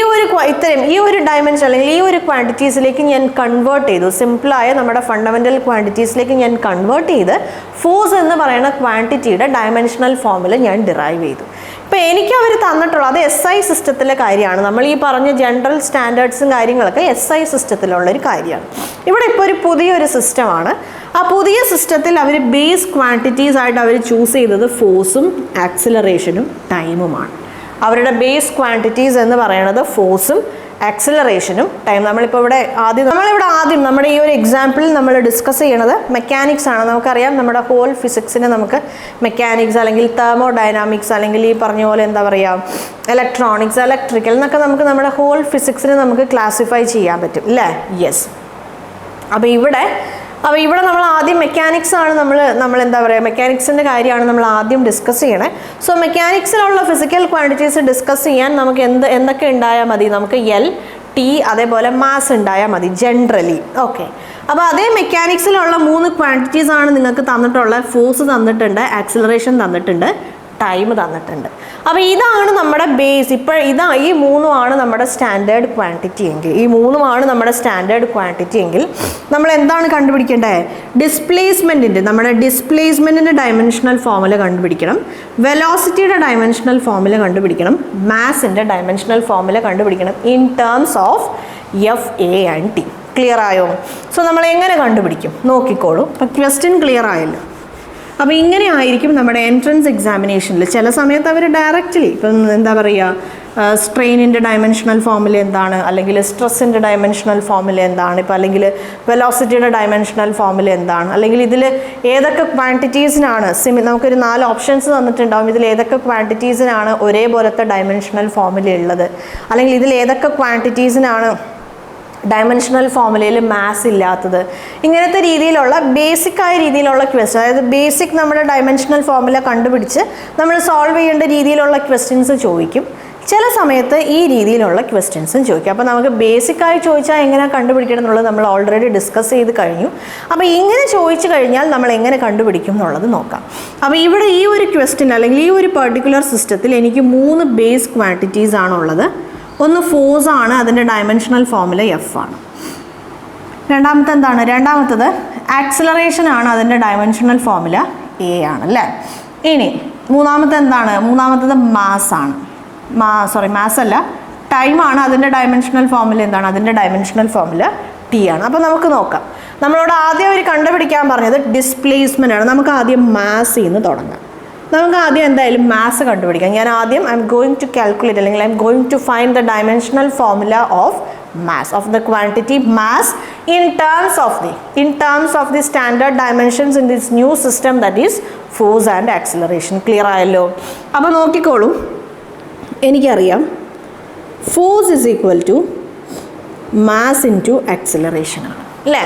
ഒരു ഡയമെൻഷൻ അല്ലെങ്കിൽ ഈ ഒരു ക്വാണ്ടിറ്റീസിലേക്ക് ഞാൻ കൺവേർട്ട് ചെയ്തു. സിമ്പിളായ നമ്മുടെ ഫണ്ടമെൻ്റൽ ക്വാണ്ടിറ്റീസിലേക്ക് ഞാൻ കൺവേർട്ട് ചെയ്ത് ഫോഴ്സ് എന്ന് പറയുന്ന ക്വാണ്ടിറ്റിയുടെ ഡയമെൻഷണൽ ഫോർമുല ഞാൻ ഡിറൈവ് ചെയ്തു. ഇപ്പോൾ എനിക്ക് അവർ തന്നിട്ടുള്ള അത് SI സിസ്റ്റത്തിലെ കാര്യമാണ്. നമ്മൾ ഈ പറഞ്ഞ ജനറൽ സ്റ്റാൻഡേർഡ്സും കാര്യങ്ങളൊക്കെ SI സിസ്റ്റത്തിലുള്ളൊരു കാര്യമാണ്. ഇവിടെ ഇപ്പോൾ ഒരു പുതിയൊരു സിസ്റ്റമാണ്. ആ പുതിയ സിസ്റ്റത്തിൽ അവർ ബേസ് ക്വാണ്ടിറ്റീസ് ആയിട്ട് അവർ ചൂസ് ചെയ്തത് ഫോഴ്സും ആക്സിലറേഷനും ടൈമുമാണ്. അവരുടെ ബേസ് ക്വാണ്ടിറ്റീസ് എന്ന് പറയുന്നത് ഫോഴ്സും ആക്സിലറേഷനും ടൈം. നമ്മളിവിടെ ആദ്യം നമ്മുടെ ഈ ഒരു എക്സാമ്പിളിൽ നമ്മൾ ഡിസ്കസ് ചെയ്യണത് മെക്കാനിക്സ് ആണ്. നമുക്കറിയാം നമ്മുടെ ഹോൾ ഫിസിക്സിനെ നമുക്ക് മെക്കാനിക്സ് അല്ലെങ്കിൽ തെർമോഡൈനാമിക്സ് അല്ലെങ്കിൽ ഈ പറഞ്ഞ പോലെ എന്താ പറയുക ഇലക്ട്രോണിക്സ്, ഇലക്ട്രിക്കൽ എന്നൊക്കെ നമുക്ക് നമ്മുടെ ഹോൾ ഫിസിക്സിനെ നമുക്ക് ക്ലാസിഫൈ ചെയ്യാൻ പറ്റും അല്ലേ? യെസ്. അപ്പോൾ ഇവിടെ നമ്മൾ ആദ്യം മെക്കാനിക്സ് ആണ് നമ്മൾ എന്താ പറയുക മെക്കാനിക്സിൻ്റെ കാര്യമാണ് നമ്മൾ ആദ്യം ഡിസ്കസ് ചെയ്യണേ. സോ മെക്കാനിക്സിലുള്ള ഫിസിക്കൽ ക്വാണ്ടിറ്റീസ് ഡിസ്കസ് ചെയ്യാൻ നമുക്ക് എന്തൊക്കെ ഉണ്ടായാൽ മതി, നമുക്ക് L, T അതേപോലെ മാസ് ഉണ്ടായാൽ മതി ജനറലി. ഓക്കെ, അപ്പോൾ അതേ മെക്കാനിക്സിലുള്ള 3 ക്വാണ്ടിറ്റീസ് ആണ് നിങ്ങൾക്ക് തന്നിട്ടുള്ള. ഫോഴ്സ് തന്നിട്ടുണ്ട്, ആക്സിലറേഷൻ തന്നിട്ടുണ്ട്, ടൈം തന്നിട്ടുണ്ട്. അപ്പോൾ ഇതാണ് നമ്മുടെ ബേസ്. ഇപ്പോൾ ഈ മൂന്നുമാണ് നമ്മുടെ സ്റ്റാൻഡേർഡ് ക്വാണ്ടിറ്റി എങ്കിൽ നമ്മൾ എന്താണ് കണ്ടുപിടിക്കേണ്ടത്? നമ്മുടെ ഡിസ്പ്ലേസ്മെൻറ്റിൻ്റെ ഡയമെൻഷണൽ ഫോർമുല കണ്ടുപിടിക്കണം, വെലോസിറ്റിയുടെ ഡയമെൻഷണൽ ഫോർമുല കണ്ടുപിടിക്കണം, മാസിൻ്റെ ഡയമെൻഷണൽ ഫോർമുല കണ്ടുപിടിക്കണം in terms of F, A and T. Clear ആയോ? സോ നമ്മൾ എങ്ങനെ കണ്ടുപിടിക്കും നോക്കിക്കോളൂ. അപ്പോൾ ക്വസ്റ്റ്യൻ ക്ലിയർ ആയല്ലോ. അപ്പോൾ ഇങ്ങനെ ആയിരിക്കും നമ്മുടെ എൻട്രൻസ് എക്സാമിനേഷനിൽ. ചില സമയത്ത് അവർ ഡയറക്റ്റ്ലി ഇപ്പം എന്താ പറയുക, സ്ട്രെയിനിൻ്റെ ഡയമെൻഷണൽ ഫോർമുല എന്താണ്, അല്ലെങ്കിൽ സ്ട്രെസ്സിൻ്റെ ഡയമെൻഷണൽ ഫോർമുല എന്താണ്, ഇപ്പോൾ അല്ലെങ്കിൽ വെലോസിറ്റിയുടെ ഡയമെൻഷണൽ ഫോർമുല എന്താണ്, അല്ലെങ്കിൽ ഇതിൽ ഏതൊക്കെ ക്വാണ്ടിറ്റീസിനാണ് നമുക്കൊരു 4 ഓപ്ഷൻസ് തന്നിട്ടുണ്ടാവും. ഇതിൽ ഏതൊക്കെ ക്വാണ്ടിറ്റീസിനാണ് ഒരേപോലത്തെ ഡയമെൻഷണൽ ഫോർമുല ഉള്ളത്, അല്ലെങ്കിൽ ഇതിൽ ഏതൊക്കെ ക്വാണ്ടിറ്റീസിനാണ് ഡയമെൻഷണൽ ഫോർമുലയിൽ മാസ് ഇല്ലാത്തത്. ഇങ്ങനത്തെ രീതിയിലുള്ള ബേസിക്കായ രീതിയിലുള്ള ക്വസ്റ്റ്യൻ, അതായത് ബേസിക് നമ്മുടെ ഡയമെൻഷണൽ ഫോർമുല കണ്ടുപിടിച്ച് നമ്മൾ സോൾവ് ചെയ്യേണ്ട രീതിയിലുള്ള ക്വസ്റ്റ്യൻസ് ചോദിക്കും. ചില സമയത്ത് ഈ രീതിയിലുള്ള ക്വസ്റ്റ്യൻസും ചോദിക്കും. അപ്പോൾ നമുക്ക് ബേസിക്കായി ചോദിച്ചാൽ എങ്ങനെ കണ്ടുപിടിക്കണം എന്നുള്ളത് നമ്മൾ ഓൾറെഡി ഡിസ്കസ് ചെയ്ത് കഴിഞ്ഞു. അപ്പോൾ ഇങ്ങനെ ചോദിച്ചു കഴിഞ്ഞാൽ നമ്മൾ എങ്ങനെ കണ്ടുപിടിക്കും എന്നുള്ളത് നോക്കാം. അപ്പോൾ ഇവിടെ ഈ ഒരു ക്വസ്റ്റ്യൻ അല്ലെങ്കിൽ ഈ ഒരു പെർട്ടിക്കുലർ സിസ്റ്റത്തിൽ എനിക്ക് 3 ബേസ് ക്വാണ്ടിറ്റീസ് ആണുള്ളത്. ഒന്ന് ഫോഴ്സ് ആണ്, അതിൻ്റെ ഡയമെൻഷണൽ ഫോർമുല എഫ് ആണ്. രണ്ടാമത്തത് ആക്സിലറേഷൻ ആണ്, അതിൻ്റെ ഡയമെൻഷണൽ ഫോർമുല എ ആണ് അല്ലേ. ഇനി മൂന്നാമത്തത് മാസ് ആണ്. മാസ് അല്ല, ടൈമാണ്. അതിൻ്റെ ഡയമെൻഷണൽ ഫോർമുല എന്താണ്? അതിൻ്റെ ഡയമെൻഷണൽ ഫോർമുല ടി ആണ്. അപ്പോൾ നമുക്ക് നോക്കാം. നമ്മളോട് ആദ്യം അവർ കണ്ടുപിടിക്കാൻ പറഞ്ഞത് ഡിസ്പ്ലേസ്മെൻ്റ് ആണ്. നമുക്ക് ആദ്യം മാസിൽ നിന്ന് തുടങ്ങാം. നമുക്ക് ആദ്യം എന്തായാലും മാസ് കണ്ടുപിടിക്കാം. ഞാൻ ആദ്യം I'm going to calculate അല്ലെങ്കിൽ I'm going to find the dimensional formula of mass, of the quantity mass in terms of the standard dimensions in this new system, that is force and acceleration. Clear ആയല്ലോ? അപ്പോൾ നോക്കിക്കോളൂ, എനിക്കറിയാം force is equal to mass into acceleration ആണ് അല്ലേ.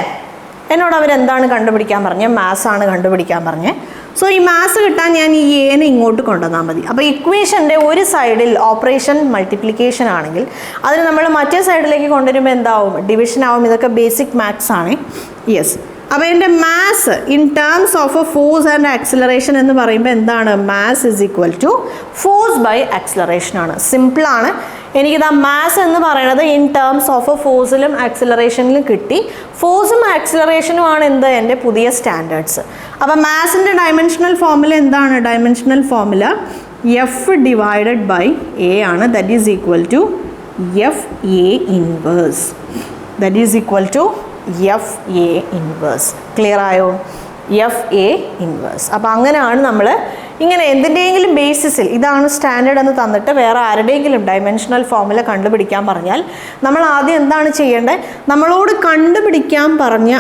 എന്നോട് അവരെന്താണ് കണ്ടുപിടിക്കാൻ പറഞ്ഞത്? മാസ്സാണ് കണ്ടുപിടിക്കാൻ പറഞ്ഞത്. സോ ഈ മാസ് കിട്ടാൻ ഞാൻ ഈ എനെ ഇങ്ങോട്ട് കൊണ്ടുവന്നാൽ മതി. അപ്പോൾ ഇക്വേഷൻ്റെ ഒരു സൈഡിൽ ഓപ്പറേഷൻ മൾട്ടിപ്ലിക്കേഷൻ ആണെങ്കിൽ അതിന് നമ്മൾ മറ്റേ സൈഡിലേക്ക് കൊണ്ടുവരുമ്പോൾ എന്താവും? ഡിവിഷൻ ആവും. ഇതൊക്കെ ബേസിക് മാത്സ് ആണ്. യെസ്. അപ്പോൾ എൻ്റെ mass in terms of a force and acceleration എന്ന് പറയുമ്പോൾ എന്താണ്? Mass is equal to force by acceleration ആണ്. സിമ്പിളാണ്. എനിക്കിതാ മാസ് എന്ന് പറയുന്നത് ഇൻ ടേംസ് ഓഫ് ഫോഴ്സിലും ആക്സിലറേഷനിലും കിട്ടി. ഫോഴ്സും ആക്സിലറേഷനുമാണ് എൻ്റെ പുതിയ സ്റ്റാൻഡേർഡ്സ്. അപ്പോൾ മാസിൻ്റെ ഡയമെൻഷണൽ ഫോർമുല എന്താണ്? Dimensional formula F divided by A ആണ്. That is equal to F A inverse. Clear ആയോ? F A inverse. അപ്പോൾ അങ്ങനെയാണ് നമ്മൾ ഇങ്ങനെ എന്തിൻ്റെയെങ്കിലും ബേസിസിൽ ഇതാണ് സ്റ്റാൻഡേർഡ് എന്ന് തന്നിട്ട് വേറെ ആരുടെയെങ്കിലും ഡയമെൻഷണൽ ഫോർമുല കണ്ടുപിടിക്കാൻ പറഞ്ഞാൽ നമ്മൾ ആദ്യം എന്താണ് ചെയ്യേണ്ടത്? നമ്മളോട് കണ്ടുപിടിക്കാൻ പറഞ്ഞ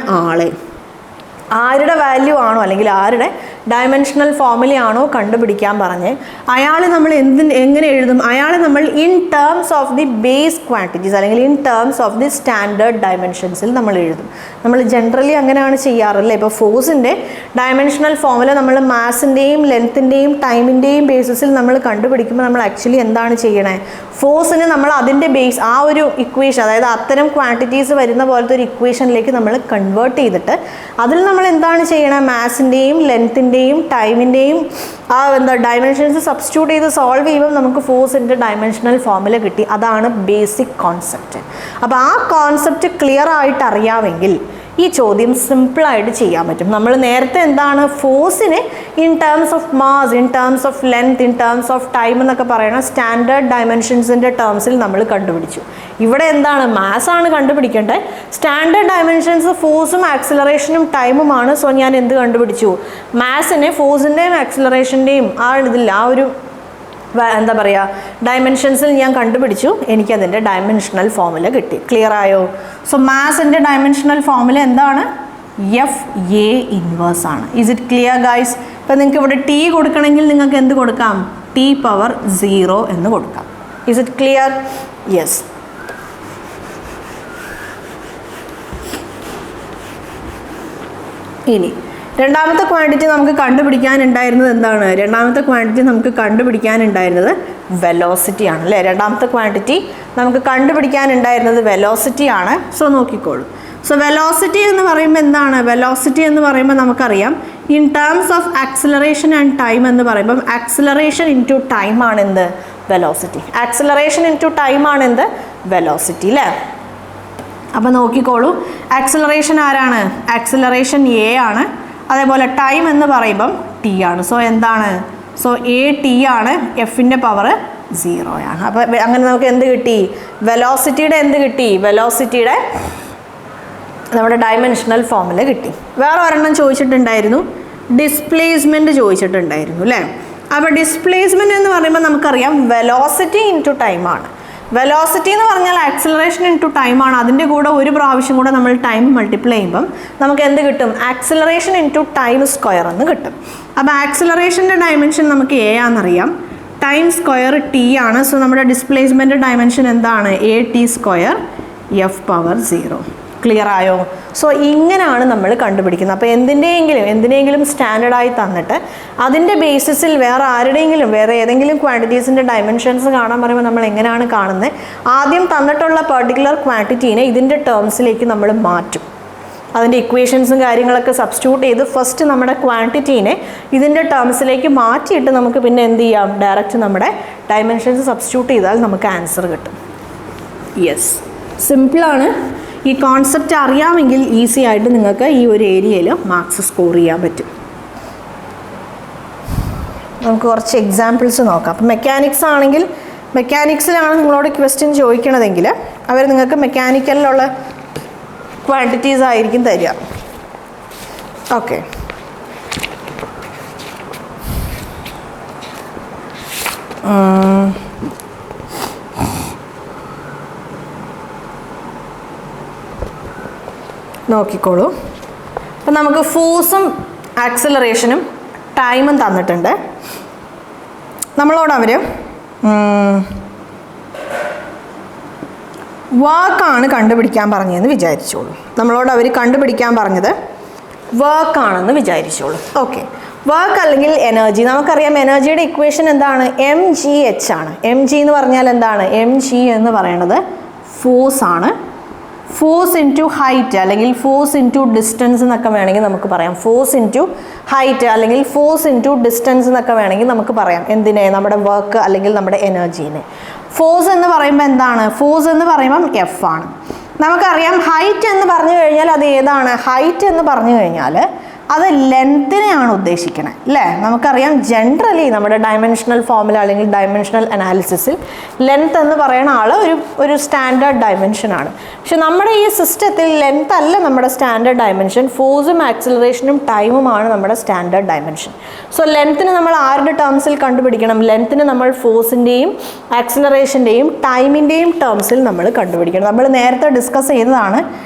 ആരുടെ വാല്യൂ ആണോ അല്ലെങ്കിൽ ആരുടെ ഡയമെൻഷണൽ ഫോർമുലയാണോ കണ്ടുപിടിക്കാൻ പറഞ്ഞ് അയാളെ നമ്മൾ എങ്ങനെ എഴുതും? അയാളെ നമ്മൾ in terms of the base quantities അല്ലെങ്കിൽ in terms of the standard ഡയമെൻഷൻസിൽ നമ്മൾ എഴുതും. നമ്മൾ ജനറലി അങ്ങനെയാണ് ചെയ്യാറല്ലേ. ഇപ്പോൾ ഫോഴ്സിൻ്റെ ഡയമെൻഷണൽ ഫോർമുല നമ്മൾ മാസിൻ്റെയും ലെങ്ത്തിൻ്റെയും ടൈമിൻ്റെയും ബേസിസിൽ നമ്മൾ കണ്ടുപിടിക്കുമ്പോൾ നമ്മൾ ആക്ച്വലി എന്താണ് ചെയ്യണേ? ഫോഴ്സിന് നമ്മൾ അതിൻ്റെ ബേസ് ആ ഒരു ഇക്വേഷൻ, അതായത് അത്തരം ക്വാണ്ടിറ്റീസ് വരുന്ന പോലത്തെ ഒരു ഇക്വേഷനിലേക്ക് നമ്മൾ കൺവേർട്ട് ചെയ്തിട്ട് അതിൽ നമ്മൾ എന്താണ് ചെയ്യണേ? മാസിൻ്റെയും ലെങ്ത്തിൻ്റെയും ടൈമിൻ്റെയും ഡയമെൻഷൻസ് സബ്സ്റ്റിറ്റ്യൂട്ട് ചെയ്ത് സോൾവ് ചെയ്യുമ്പോൾ നമുക്ക് ഫോഴ്സിൻ്റെ ഡയമെൻഷണൽ ഫോർമുല കിട്ടി. അതാണ് ബേസിക് കോൺസെപ്റ്റ്. അപ്പോൾ ആ കോൺസെപ്റ്റ് ക്ലിയർ ആയിട്ട് അറിയാമെങ്കിൽ ഈ ചോദ്യം സിമ്പിളായിട്ട് ചെയ്യാൻ പറ്റും. നമ്മൾ നേരത്തെ എന്താണ് ഫോഴ്സിനെ in terms of mass, in terms of length, in terms of time എന്നൊക്കെ പറയുന്ന സ്റ്റാൻഡേർഡ് ഡയമെൻഷൻസിൻ്റെ ടേംസിൽ നമ്മൾ കണ്ടുപിടിച്ചു. ഇവിടെ എന്താണ്? മാസ്സാണ് കണ്ടുപിടിക്കേണ്ടത്. സ്റ്റാൻഡേർഡ് ഡയമെൻഷൻസ് ഫോഴ്സും ആക്സിലറേഷനും ടൈമുമാണ്. സോ ഞാൻ എന്ത് കണ്ടുപിടിച്ചു? മാസിനെ ഫോഴ്സിൻ്റെയും ആക്സിലറേഷൻ്റെയും ആ ഒരു എന്താ പറയുക ഡയമെൻഷൻസിൽ ഞാൻ കണ്ടുപിടിച്ചു. എനിക്കതിൻ്റെ ഡയമെൻഷണൽ ഫോർമുല കിട്ടി. ക്ലിയർ ആയോ? സോ മാസിൻ്റെ ഡയമെൻഷണൽ ഫോർമുല എന്താണ്? എഫ് എ ഇൻവേഴ്സ് ആണ്. Is it clear guys? ഇപ്പം നിങ്ങൾക്ക് ഇവിടെ ടി കൊടുക്കണമെങ്കിൽ നിങ്ങൾക്ക് എന്ത് കൊടുക്കാം? ടി പവർ 0 എന്ന് കൊടുക്കാം. Is it clear? യെസ്. ഇനി രണ്ടാമത്തെ ക്വാണ്ടിറ്റി നമുക്ക് കണ്ടുപിടിക്കാനുണ്ടായിരുന്നത് എന്താണ്? രണ്ടാമത്തെ ക്വാണ്ടിറ്റി നമുക്ക് കണ്ടുപിടിക്കാനുണ്ടായിരുന്നത് വെലോസിറ്റി ആണ് അല്ലേ. രണ്ടാമത്തെ ക്വാണ്ടിറ്റി നമുക്ക് കണ്ടുപിടിക്കാനുണ്ടായിരുന്നത് വെലോസിറ്റി ആണ്. സോ നോക്കിക്കോളൂ. സോ വെലോസിറ്റി എന്ന് പറയുമ്പോൾ എന്താണ്? വെലോസിറ്റി എന്ന് പറയുമ്പോൾ നമുക്കറിയാം in terms of acceleration and time എന്ന് പറയുമ്പം ആക്സിലറേഷൻ ഇൻറ്റു ടൈം ആണ് എന്ത്? വെലോസിറ്റി. ആക്സിലറേഷൻ ഇൻറ്റു ടൈം ആണ് എന്ത്? വെലോസിറ്റി അല്ലേ? അപ്പോൾ നോക്കിക്കോളൂ, ആക്സിലറേഷൻ ആരാണ്? ആക്സിലറേഷൻ എ ആണ്. അതേപോലെ ടൈം എന്ന് പറയുമ്പം ടി ആണ്. സോ എന്താണ്? സോ എ ടി ആണ്, എഫിൻ്റെ പവർ 0 ആണ്. അപ്പോൾ അങ്ങനെ നമുക്ക് എന്ത് കിട്ടി? വെലോസിറ്റിയുടെ എന്ത് കിട്ടി? വെലോസിറ്റിയുടെ നമ്മുടെ ഡയമെൻഷണൽ ഫോർമുല കിട്ടി. വേറെ ഒരെണ്ണം ചോദിച്ചിട്ടുണ്ടായിരുന്നു, ഡിസ്പ്ലേസ്മെൻറ്റ് ചോദിച്ചിട്ടുണ്ടായിരുന്നു അല്ലേ? അപ്പോൾ ഡിസ്പ്ലേസ്മെൻറ്റ് എന്ന് പറയുമ്പോൾ നമുക്കറിയാം വെലോസിറ്റി ഇൻറ്റു ടൈമാണ്. വെലോസിറ്റി എന്ന് പറഞ്ഞാൽ ആക്സിലറേഷൻ ഇൻറ്റു ടൈമാണ്. അതിൻ്റെ കൂടെ ഒരു പ്രാവശ്യം കൂടെ നമ്മൾ ടൈം മൾട്ടിപ്ലൈ ചെയ്യുമ്പം നമുക്ക് എന്ത് കിട്ടും? ആക്സിലറേഷൻ ഇൻറ്റു ടൈം സ്ക്വയർ എന്ന് കിട്ടും. അപ്പോൾ ആക്സിലറേഷൻ്റെ ഡയമെൻഷൻ നമുക്ക് എ ആണെന്നറിയാം, ടൈം സ്ക്വയർ ടി ആണ്. സോ നമ്മുടെ ഡിസ്പ്ലേസ്മെൻറ്റ് ഡയമെൻഷൻ എന്താണ്? A T square F power 0. Clear ആയോ? സോ ഇങ്ങനെയാണ് നമ്മൾ കണ്ടുപിടിക്കുന്നത്. അപ്പോൾ എന്തിനെങ്കിലും സ്റ്റാൻഡേർഡായി തന്നിട്ട് അതിൻ്റെ ബേസിസിൽ വേറെ ഏതെങ്കിലും ക്വാണ്ടിറ്റീസിൻ്റെ ഡയമെൻഷൻസ് കാണാൻ പറയുമ്പോൾ നമ്മൾ എങ്ങനെയാണ് കാണുന്നത്? ആദ്യം തന്നിട്ടുള്ള പെർട്ടിക്കുലർ ക്വാണ്ടിറ്റീനെ ഇതിൻ്റെ ടേംസിലേക്ക് നമ്മൾ മാറ്റും. അതിൻ്റെ ഇക്വേഷൻസും കാര്യങ്ങളൊക്കെ സബ്സ്റ്റിറ്റ്യൂട്ട് ചെയ്ത് ഫസ്റ്റ് നമ്മുടെ ക്വാണ്ടിറ്റീനെ ഇതിൻ്റെ ടേംസിലേക്ക് മാറ്റിയിട്ട് നമുക്ക് പിന്നെ എന്ത് ചെയ്യാം? ഡയറക്റ്റ് നമ്മുടെ ഡയമെൻഷൻസ് സബ്സ്റ്റിറ്റ്യൂട്ട് ചെയ്താൽ നമുക്ക് ആൻസർ കിട്ടും. യെസ്, സിമ്പിളാണ്. ഈ കോൺസെപ്റ്റ് അറിയാമെങ്കിൽ ഈസി ആയിട്ട് നിങ്ങൾക്ക് ഈ ഒരു ഏരിയയിൽ മാർക്സ് സ്കോർ ചെയ്യാൻ പറ്റും. നമുക്ക് കുറച്ച് എക്സാമ്പിൾസ് നോക്കാം. അപ്പം മെക്കാനിക്സിലാണ് നിങ്ങളോട് ക്വസ്റ്റ്യൻ ചോദിക്കണതെങ്കിൽ അവർ നിങ്ങൾക്ക് മെക്കാനിക്കലിലുള്ള ക്വാണ്ടിറ്റീസ് ആയിരിക്കും തരിക. ഓക്കെ, നോക്കിക്കോളൂ. അപ്പം നമുക്ക് ഫോഴ്സും ആക്സിലറേഷനും ടൈമും തന്നിട്ടുണ്ട്. നമ്മളോട് അവർ വർക്കാണ് കണ്ടുപിടിക്കാൻ പറഞ്ഞതെന്ന് വിചാരിച്ചോളൂ. നമ്മളോട് അവർ കണ്ടുപിടിക്കാൻ പറഞ്ഞത് വർക്കാണെന്ന് വിചാരിച്ചോളൂ. ഓക്കെ, വർക്ക് അല്ലെങ്കിൽ എനർജി. നമുക്കറിയാം എനർജിയുടെ ഇക്വേഷൻ എന്താണ്? mgh ആണ്. mg എന്ന് പറഞ്ഞാൽ എന്താണ്? mg എന്ന് പറയുന്നത് ഫോഴ്സ് ആണ്. ഫോഴ്സ് ഇൻറ്റു ഹൈറ്റ് അല്ലെങ്കിൽ ഫോഴ്സ് ഇൻറ്റു ഡിസ്റ്റൻസ് എന്നൊക്കെ വേണമെങ്കിൽ നമുക്ക് പറയാം. ഫോഴ്സ് ഇൻറ്റു ഹൈറ്റ് അല്ലെങ്കിൽ ഫോഴ്സ് ഇൻറ്റു ഡിസ്റ്റൻസ് എന്നൊക്കെ വേണമെങ്കിൽ നമുക്ക് പറയാം. എന്തിനെ? നമ്മുടെ വർക്ക് അല്ലെങ്കിൽ നമ്മുടെ എനർജീനെ. ഫോഴ്സ് എന്ന് പറയുമ്പോൾ എന്താണ്? ഫോഴ്സ് എന്ന് പറയുമ്പം എഫ് ആണ്. നമുക്കറിയാം ഹൈറ്റ് എന്ന് പറഞ്ഞു കഴിഞ്ഞാൽ അത് ഏതാണ്? ഹൈറ്റ് എന്ന് പറഞ്ഞു കഴിഞ്ഞാൽ അത് ലെങ്ത്തിനെയാണ് ഉദ്ദേശിക്കുന്നത് അല്ലേ? നമുക്കറിയാം ജനറലി നമ്മുടെ ഡയമെൻഷണൽ ഫോർമുല അല്ലെങ്കിൽ ഡയമെൻഷണൽ അനാലിസിസിൽ ലെങ്ത് എന്ന് പറയുന്ന ആൾ ഒരു സ്റ്റാൻഡേർഡ് ഡയമെൻഷനാണ്. പക്ഷെ നമ്മുടെ ഈ സിസ്റ്റത്തിൽ ലെങ്ത് അല്ല നമ്മുടെ സ്റ്റാൻഡേർഡ് ഡയമെൻഷൻ, ഫോഴ്സും ആക്സിലറേഷനും ടൈമുമാണ് നമ്മുടെ സ്റ്റാൻഡേർഡ് ഡയമെൻഷൻ. സോ ലെങ്ത്തിന് നമ്മൾ ആരുടെ ടേംസിൽ കണ്ടുപിടിക്കണം? ലെങ്ത്തിന് നമ്മൾ ഫോഴ്സിൻ്റെയും ആക്സിലറേഷൻ്റെയും ടൈമിൻ്റെയും ടേംസിൽ നമ്മൾ കണ്ടുപിടിക്കണം. നമ്മൾ നേരത്തെ ഡിസ്കസ് ചെയ്തതാണ്.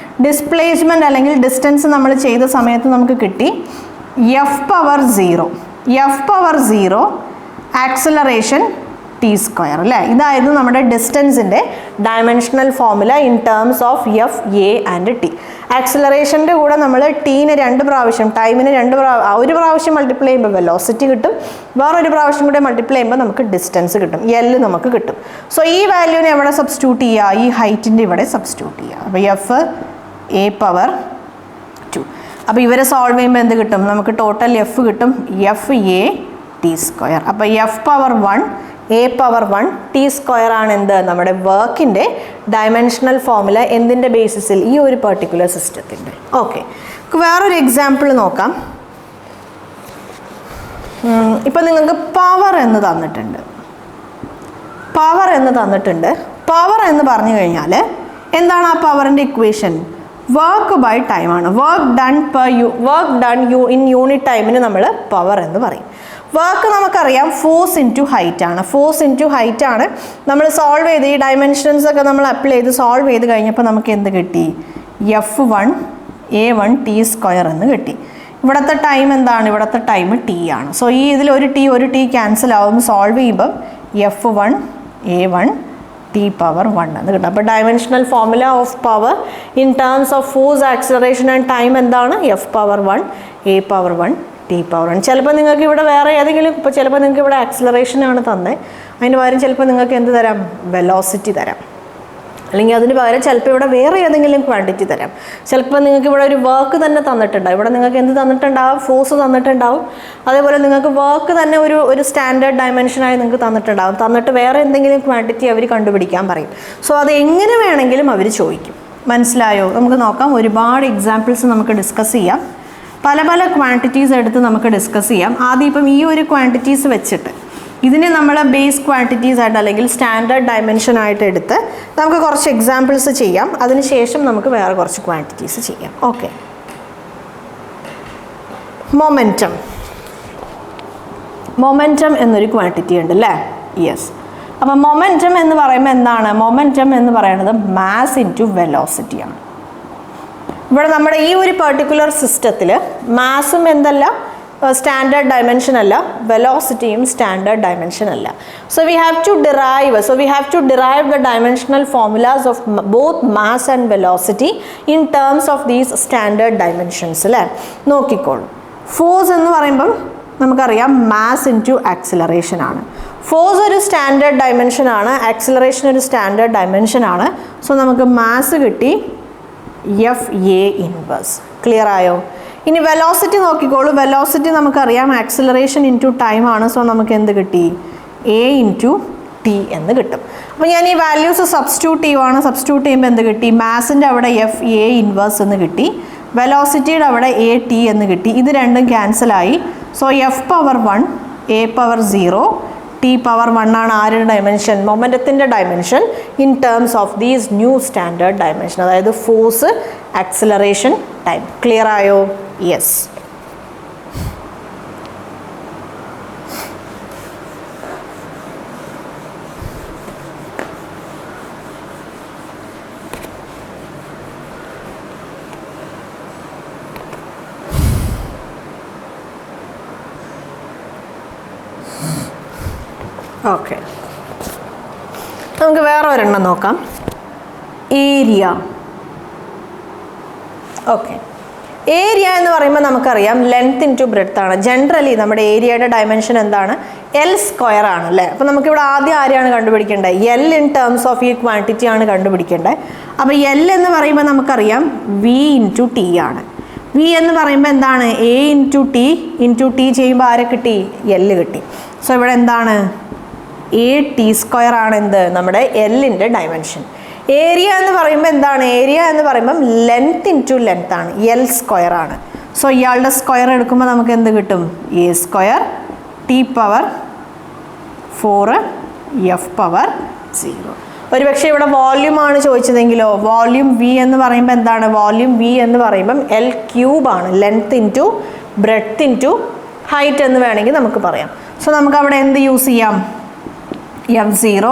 ഡിസ്പ്ലേസ്മെൻറ്റ് അല്ലെങ്കിൽ ഡിസ്റ്റൻസ് നമ്മൾ ചെയ്ത സമയത്ത് നമുക്ക് കിട്ടി F power 0 acceleration T square അല്ലേ? ഇതായിരുന്നു നമ്മുടെ ഡിസ്റ്റൻസിൻ്റെ dimensional formula in terms of F, A and T. ആക്സിലറേഷൻ്റെ കൂടെ നമ്മൾ ടീനെ 2 പ്രാവശ്യം, ടൈമിന് ഒരു പ്രാവശ്യം മൾട്ടിപ്ലൈ ചെയ്യുമ്പോൾ വെലോസിറ്റി കിട്ടും, വേറൊരു പ്രാവശ്യം കൂടെ മൾട്ടിപ്ലൈ ചെയ്യുമ്പോൾ നമുക്ക് ഡിസ്റ്റൻസ് കിട്ടും, എൽ നമുക്ക് കിട്ടും. സോ ഈ വാല്യൂനെ എവിടെ സബ്സ്റ്റിറ്റ്യൂട്ട് ചെയ്യുക? ഈ ഹൈറ്റിൻ്റെ ഇവിടെ സബ്സ്റ്റിറ്റ്യൂട്ട് ചെയ്യുക. അപ്പോൾ എഫ് എ പവർ 2. അപ്പോൾ ഇവരെ സോൾവ് ചെയ്യുമ്പോൾ എന്ത് കിട്ടും? നമുക്ക് ടോട്ടൽ എഫ് കിട്ടും എഫ് എ ടി സ്ക്വയർ. അപ്പോൾ F power 1 A power 1 T square ആണ് എന്ത്? നമ്മുടെ വർക്കിൻ്റെ ഡയമെൻഷണൽ ഫോർമുല. എന്തിൻ്റെ ബേസിസിൽ? ഈ ഒരു പെർട്ടിക്കുലർ സിസ്റ്റത്തിൻ്റെ. ഓക്കെ, വേറൊരു എക്സാമ്പിൾ നോക്കാം. ഇപ്പം നിങ്ങൾക്ക് പവർ എന്ന് തന്നിട്ടുണ്ട്. പവർ എന്ന് പറഞ്ഞു കഴിഞ്ഞാൽ എന്താണ് ആ പവറിൻ്റെ ഇക്വേഷൻ? വർക്ക് ബൈ ടൈമാണ്. വർക്ക് ഡൺ ഇൻ യൂണിറ്റ് ടൈമിന് നമ്മൾ പവർ എന്ന് പറയും. വർക്ക് നമുക്കറിയാം ഫോഴ്സ് ഇൻറ്റു ഹൈറ്റ് ആണ്. നമ്മൾ സോൾവ് ചെയ്ത് ഈ ഡയമെൻഷൻസ് ഒക്കെ നമ്മൾ അപ്ലൈ ചെയ്ത് സോൾവ് ചെയ്ത് കഴിഞ്ഞപ്പോൾ നമുക്ക് എന്ത് കിട്ടി? F1 A1 ടി സ്ക്വയർ എന്ന് കിട്ടി. ഇവിടുത്തെ ടൈം എന്താണ്? ഇവിടുത്തെ ടൈം ടി ആണ്. സോ ഈ ഇതിൽ ഒരു ടി ക്യാൻസൽ ആവും. സോൾവ് ചെയ്യുമ്പം F1 A1 ടി പവർ 1 എന്ന് കിട്ടും. അപ്പോൾ dimensional formula of power in terms of force, acceleration and time എന്താണ്? F power 1 A power 1 T power 1. ചിലപ്പോൾ നിങ്ങൾക്ക് ഇവിടെ വേറെ ഏതെങ്കിലും, ഇപ്പോൾ ചിലപ്പോൾ നിങ്ങൾക്ക് ഇവിടെ ആക്സിലറേഷൻ ആണ് തന്നെ, അതിന് പകരം ചിലപ്പോൾ നിങ്ങൾക്ക് എന്ത് തരാം? വെലോസിറ്റി തരാം. അല്ലെങ്കിൽ അതിന് പകരം ചിലപ്പോൾ ഇവിടെ വേറെ ഏതെങ്കിലും ക്വാണ്ടിറ്റി തരാം. ചിലപ്പോൾ നിങ്ങൾക്ക് ഇവിടെ ഒരു വർക്ക് തന്നെ തന്നിട്ടുണ്ടാവും. ഇവിടെ നിങ്ങൾക്ക് എന്ത് തന്നിട്ടുണ്ടാവും? ഫോഴ്സ് തന്നിട്ടുണ്ടാവും. അതേപോലെ നിങ്ങൾക്ക് വർക്ക് തന്നെ ഒരു സ്റ്റാൻഡേർഡ് ഡയമെൻഷനായി നിങ്ങൾക്ക് തന്നിട്ടുണ്ടാവും. തന്നിട്ട് വേറെ എന്തെങ്കിലും ക്വാണ്ടിറ്റി അവർ കണ്ടുപിടിക്കാൻ പറയും. സോ അത് എങ്ങനെ വേണമെങ്കിലും അവർ ചോദിക്കും. മനസ്സിലായോ? നമുക്ക് നോക്കാം. ഒരുപാട് എക്സാമ്പിൾസ് നമുക്ക് ഡിസ്കസ് ചെയ്യാം. പല പല ക്വാണ്ടിറ്റീസ് എടുത്ത് നമുക്ക് ഡിസ്കസ് ചെയ്യാം. ആദ്യം ഇപ്പം ഈ ഒരു ക്വാണ്ടിറ്റീസ് വെച്ചിട്ട് ഇതിനെ നമ്മൾ ബേസ് ക്വാണ്ടിറ്റീസ് ആയിട്ട് അല്ലെങ്കിൽ സ്റ്റാൻഡേർഡ് ഡയമെൻഷൻ ആയിട്ട് എടുത്ത് നമുക്ക് കുറച്ച് എക്സാമ്പിൾസ് ചെയ്യാം. അതിനുശേഷം നമുക്ക് വേറെ കുറച്ച് ക്വാണ്ടിറ്റീസ് ചെയ്യാം. ഓക്കെ. മൊമെൻറ്റം എന്നൊരു ക്വാണ്ടിറ്റി ഉണ്ട് അല്ലേ? യെസ്. അപ്പം മൊമെൻറ്റം എന്ന് പറയുമ്പോൾ എന്താണ്? മൊമെൻറ്റം എന്ന് പറയുന്നത് മാസ് ഇൻറ്റു വെലോസിറ്റിയാണ്. ഇവിടെ നമ്മുടെ ഈ ഒരു പെർട്ടിക്കുലർ സിസ്റ്റത്തിൽ മാസും എന്തല്ല? സ്റ്റാൻഡേർഡ് ഡയമെൻഷൻ അല്ല, വെലോസിറ്റിയും സ്റ്റാൻഡേർഡ് ഡയമെൻഷൻ അല്ല. So we have to derive the dimensional formulas of both mass and velocity in terms of these standard dimensions അല്ലേ? നോക്കിക്കോളൂ. ഫോഴ്സ് എന്ന് പറയുമ്പം നമുക്കറിയാം മാസ് ഇൻറ്റു ആക്സിലറേഷൻ ആണ്. ഫോഴ്സ് ഒരു സ്റ്റാൻഡേർഡ് ഡയമെൻഷൻ ആണ്, ആക്സിലറേഷൻ ഒരു സ്റ്റാൻഡേർഡ് ഡയമെൻഷൻ ആണ്. സോ നമുക്ക് മാസ് കിട്ടി FA ഇൻവേഴ്സ്. ക്ലിയർ ആയോ? ഇനി വെലോസിറ്റി നോക്കിക്കോളൂ. വെലോസിറ്റി നമുക്കറിയാം ആക്സിലറേഷൻ ഇൻറ്റു ടൈം ആണ്. സോ നമുക്ക് എന്ത് കിട്ടി? A ഇൻറ്റു T എന്ന് കിട്ടും. അപ്പോൾ ഞാൻ ഈ വാല്യൂസ് സബ്സ്റ്റിറ്റ്യൂട്ട് ചെയ്യുമ്പോൾ എന്ത് കിട്ടി? മാസിൻ്റെ അവിടെ FA ഇൻവേഴ്സ് എന്ന് കിട്ടി, വെലോസിറ്റിയുടെ അവിടെ AT എന്ന് കിട്ടി. ഇത് രണ്ടും ക്യാൻസലായി. So F power 1 A power 0 T power 1 ആണ് ആരുടെ ഡയമെൻഷൻ? മൊമെൻറ്റത്തിൻ്റെ dimension in terms of these new standard dimension. അതായത് ഫോഴ്സ്, ആക്സിലറേഷൻ, ടൈം. ക്ലിയർ ആയോ? യെസ്. ഓക്കെ. നമുക്ക് വേറെ ഒരെണ്ണം നോക്കാം. ഏരിയ. ഓക്കെ. ഏരിയ എന്ന് പറയുമ്പോൾ നമുക്കറിയാം ലെങ്ത് ഇൻറ്റു ബ്രെഡ്ത്ത് ആണ്. ജനറലി നമ്മുടെ ഏരിയയുടെ ഡയമെൻഷൻ എന്താണ്? L² ആണ് അല്ലേ? അപ്പോൾ നമുക്കിവിടെ ആദ്യം ആരെയാണ് കണ്ടുപിടിക്കേണ്ടത്? L ഇൻ ടേംസ് ഓഫ് ഈ ക്വാണ്ടിറ്റി ആണ് കണ്ടുപിടിക്കേണ്ടത്. അപ്പോൾ L എന്ന് പറയുമ്പോൾ നമുക്കറിയാം V ഇൻറ്റു T ആണ്. V എന്ന് പറയുമ്പോൾ എന്താണ്? A ഇൻറ്റു T ചെയ്യുമ്പോൾ ആരെ കിട്ടി? L കിട്ടി. സോ ഇവിടെ എന്താണ്? AT² ആണ് എന്ത്? നമ്മുടെ Lൻ്റെ ഡയമെൻഷൻ. ഏരിയ എന്ന് പറയുമ്പോൾ എന്താണ്? ഏരിയ എന്ന് പറയുമ്പം ലെങ്ത് ഇൻറ്റു ലെങ്ത് ആണ്, L² ആണ്. സോ ഇയാളുടെ സ്ക്വയർ എടുക്കുമ്പോൾ നമുക്ക് എന്ത് കിട്ടും? A² T power 4 F power 0. ഒരു പക്ഷേ ഇവിടെ വോള്യൂം ആണ് ചോദിച്ചതെങ്കിലോ? വോള്യൂം V എന്ന് പറയുമ്പോൾ എന്താണ്? വോള്യൂം V എന്ന് പറയുമ്പം L³ ആണ്. Length into breadth into height എന്ന് വേണമെങ്കിൽ നമുക്ക് പറയാം. സോ നമുക്ക് അവിടെ എന്ത് യൂസ് ചെയ്യാം? F0.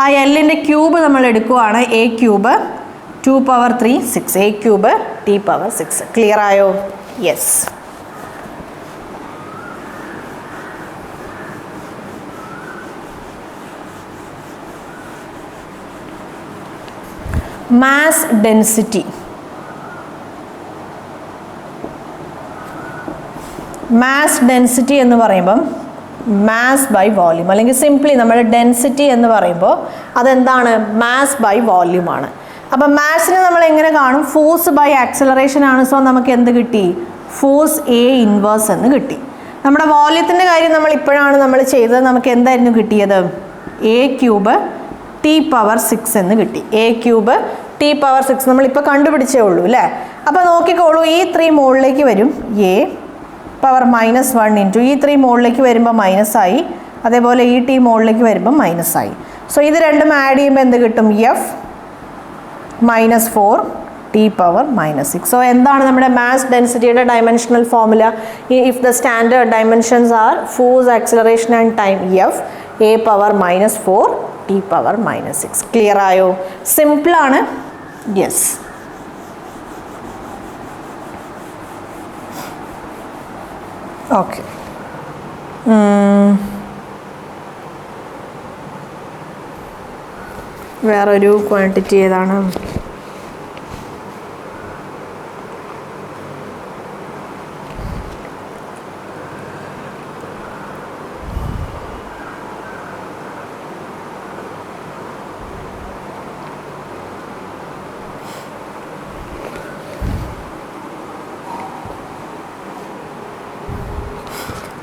ആ Lൻ്റെ ക്യൂബ് നമ്മൾ എടുക്കുവാണ്. A³ 2 power 3 6. A³ T power 6. Clear ആയോ? Yes. Mass density. Mass density എന്ന് പറയുമ്പം മാസ് ബൈ വോള്യൂം, അല്ലെങ്കിൽ സിംപ്ലി നമ്മൾ ഡെൻസിറ്റി എന്ന് പറയുമ്പോൾ അതെന്താണ്? മാസ് ബൈ വോള്യൂം ആണ്. അപ്പം മാസിനെ നമ്മൾ എങ്ങനെ കാണും? ഫോഴ്സ് ബൈ ആക്സിലറേഷൻ ആണ്. സോ നമുക്ക് എന്ത് കിട്ടി? ഫോഴ്സ് A ഇൻവേഴ്സ് എന്ന് കിട്ടി. നമ്മുടെ വോള്യത്തിൻ്റെ കാര്യം നമ്മൾ ഇപ്പോഴാണ് നമ്മൾ ചെയ്തത്. നമുക്ക് എന്തായിരുന്നു കിട്ടിയത്? A³ T പവർ 6 എന്ന് കിട്ടി. A³ T പവർ 6 നമ്മളിപ്പോൾ കണ്ടുപിടിച്ചേ ഉള്ളൂ അല്ലേ? അപ്പോൾ നോക്കിക്കോളൂ, ഈ 3 മുകളിലേക്ക് വരും, A പവർ -1 ഇൻറ്റു ഈ 3 മുകളിലേക്ക് വരുമ്പോൾ മൈനസായി, അതേപോലെ ഈ T മുകളിലേക്ക് വരുമ്പോൾ മൈനസായി. സോ ഇത് രണ്ടും ആഡ് ചെയ്യുമ്പോൾ എന്ത് കിട്ടും? F -4 T power -6. സോ എന്താണ് നമ്മുടെ മാസ് ഡെൻസിറ്റിയുടെ dimensional formula? If the standard dimensions are force, acceleration and time, F A power -4 T power -6. Clear ആയോ? സിമ്പിളാണ്. യെസ്. ഓക്കെ. വേറൊരു ക്വാണ്ടിറ്റി ഏതാണ്?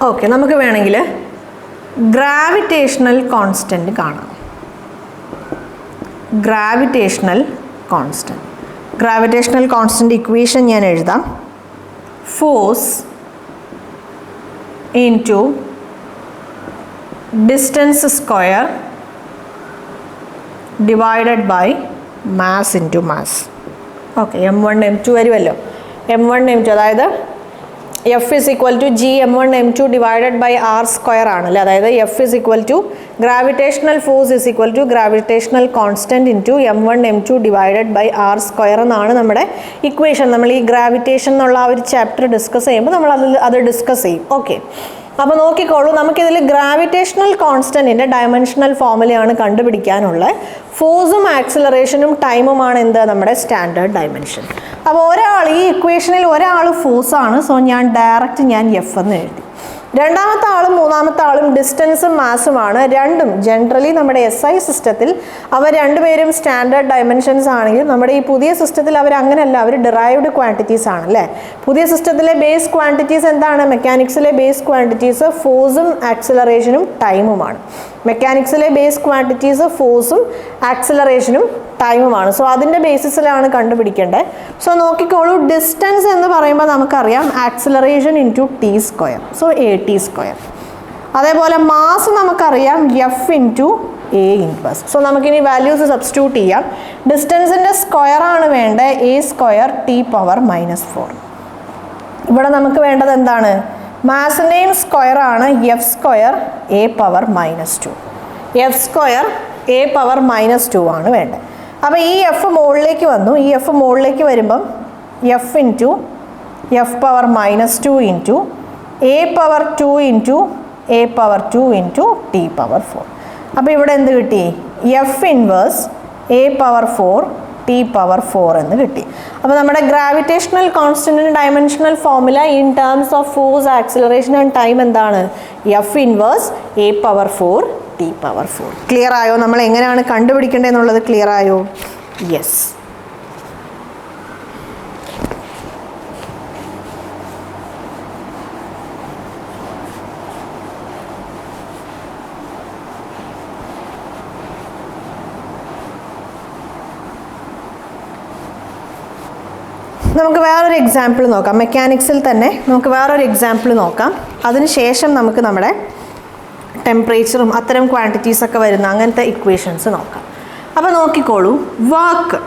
ഓക്കെ, നമുക്ക് വേണമെങ്കിൽ ഗ്രാവിറ്റേഷണൽ കോൺസ്റ്റൻറ്റ് കാണാം. ഗ്രാവിറ്റേഷണൽ കോൺസ്റ്റൻറ്റ് ഇക്വേഷൻ ഞാൻ എഴുതാം. Force into distance square divided by mass into mass. Okay, m1 m2 വരുമല്ലോ. m1 m2 അതായത് F is equal to G m1 m2 divided by R square ആണല്ലേ. അതായത് F is equal to gravitational force is equal to gravitational constant into m1 m2 divided by R square എന്നാണ് നമ്മുടെ equation. നമ്മൾ ഈ gravitation എന്നുള്ള ആ ഒരു chapter discuss ചെയ്യുമ്പോൾ നമ്മൾ അത് ഡിസ്കസ് ചെയ്യും. ഓക്കെ, അപ്പോൾ നോക്കിക്കോളൂ, നമുക്കിതിൽ ഗ്രാവിറ്റേഷണൽ കോൺസ്റ്റൻറ്റിൻ്റെ ഡയമെൻഷണൽ ഫോർമുലയാണ് കണ്ടുപിടിക്കാനുള്ള. ഫോഴ്സും ആക്സിലറേഷനും ടൈമുമാണ് എന്ത് നമ്മുടെ സ്റ്റാൻഡേർഡ് ഡയമെൻഷൻ. അപ്പോൾ ഒരാൾ ഈ ഇക്വേഷനിൽ ഒരാൾ ഫോഴ്സാണ്, സോ ഞാൻ ഡയറക്റ്റ് എഫ് എന്ന് എഴുതി. രണ്ടാമത്തെ ആളും മൂന്നാമത്തെ ആളും ഡിസ്റ്റൻസും മാസുമാണ്. രണ്ടും ജനറലി നമ്മുടെ SI സിസ്റ്റത്തിൽ അവർ രണ്ടുപേരും സ്റ്റാൻഡേർഡ് ഡയമെൻഷൻസ് ആണെങ്കിലും നമ്മുടെ ഈ പുതിയ സിസ്റ്റത്തിൽ അവർ അങ്ങനെയല്ല, അവർ ഡിറൈവ്ഡ് ക്വാണ്ടിറ്റീസ് ആണ് അല്ലേ. പുതിയ സിസ്റ്റത്തിലെ ബേസ് ക്വാണ്ടിറ്റീസ് എന്താണ്? മെക്കാനിക്സിലെ ബേസ് ക്വാണ്ടിറ്റീസ് ഫോഴ്സും ആക്സിലറേഷനും ടൈമുമാണ്. മെക്കാനിക്സിലെ ബേസ് ക്വാണ്ടിറ്റീസ് ഫോഴ്സും ആക്സിലറേഷനും ടൈമുമാണ്. സോ അതിൻ്റെ ബേസിസിലാണ് കണ്ടുപിടിക്കേണ്ടത്. സോ നോക്കിക്കോളൂ, ഡിസ്റ്റൻസ് എന്ന് പറയുമ്പോൾ നമുക്കറിയാം acceleration into T square, so AT². അതേപോലെ മാസ് നമുക്കറിയാം F into A inverse. So നമുക്കിനി വാല്യൂസ് സബ്സ്റ്റിറ്റ്യൂട്ട് ചെയ്യാം. ഡിസ്റ്റൻസിൻ്റെ സ്ക്വയറാണ് വേണ്ടത്, A² T⁻⁻4. ഇവിടെ നമുക്ക് വേണ്ടത് എന്താണ്? മാസിൻ്റെയും സ്ക്വയറാണ് F² A⁻⁻2. F² A⁻⁻2 ആണ് വേണ്ടത്. അപ്പോൾ ഈ എഫ് മുകളിലേക്ക് വന്നു. ഈ എഫ് മുകളിലേക്ക് വരുമ്പം F into F⁻⁻2 into A⁻2 into A⁻2 into T⁻4. അപ്പോൾ ഇവിടെ എന്ത് കിട്ടി? F ഇൻവേഴ്സ് A⁻4 T⁻4 എന്ന് കിട്ടി. അപ്പോൾ നമ്മുടെ ഗ്രാവിറ്റേഷണൽ കോൺസ്റ്റൻറ്റിൻ്റെ dimensional formula in terms of force, acceleration and time എന്താണ്? F inverse A⁻4 T⁻4. Clear ആയോ? നമ്മൾ എങ്ങനെയാണ് കണ്ടുപിടിക്കേണ്ടത് എന്നുള്ളത് ക്ലിയർ ആയോ? യെസ്. നമുക്ക് വേറൊരു എക്സാമ്പിൾ നോക്കാം. മെക്കാനിക്സിൽ തന്നെ നമുക്ക് വേറൊരു എക്സാമ്പിൾ നോക്കാം. അതിനുശേഷം നമുക്ക് നമ്മുടെ ടെമ്പറേച്ചറും അത്തരം ക്വാണ്ടിറ്റീസൊക്കെ വരുന്ന അങ്ങനത്തെ ഇക്വേഷൻസ് നോക്കാം. അപ്പോൾ നോക്കിക്കോളൂ, വർക്ക്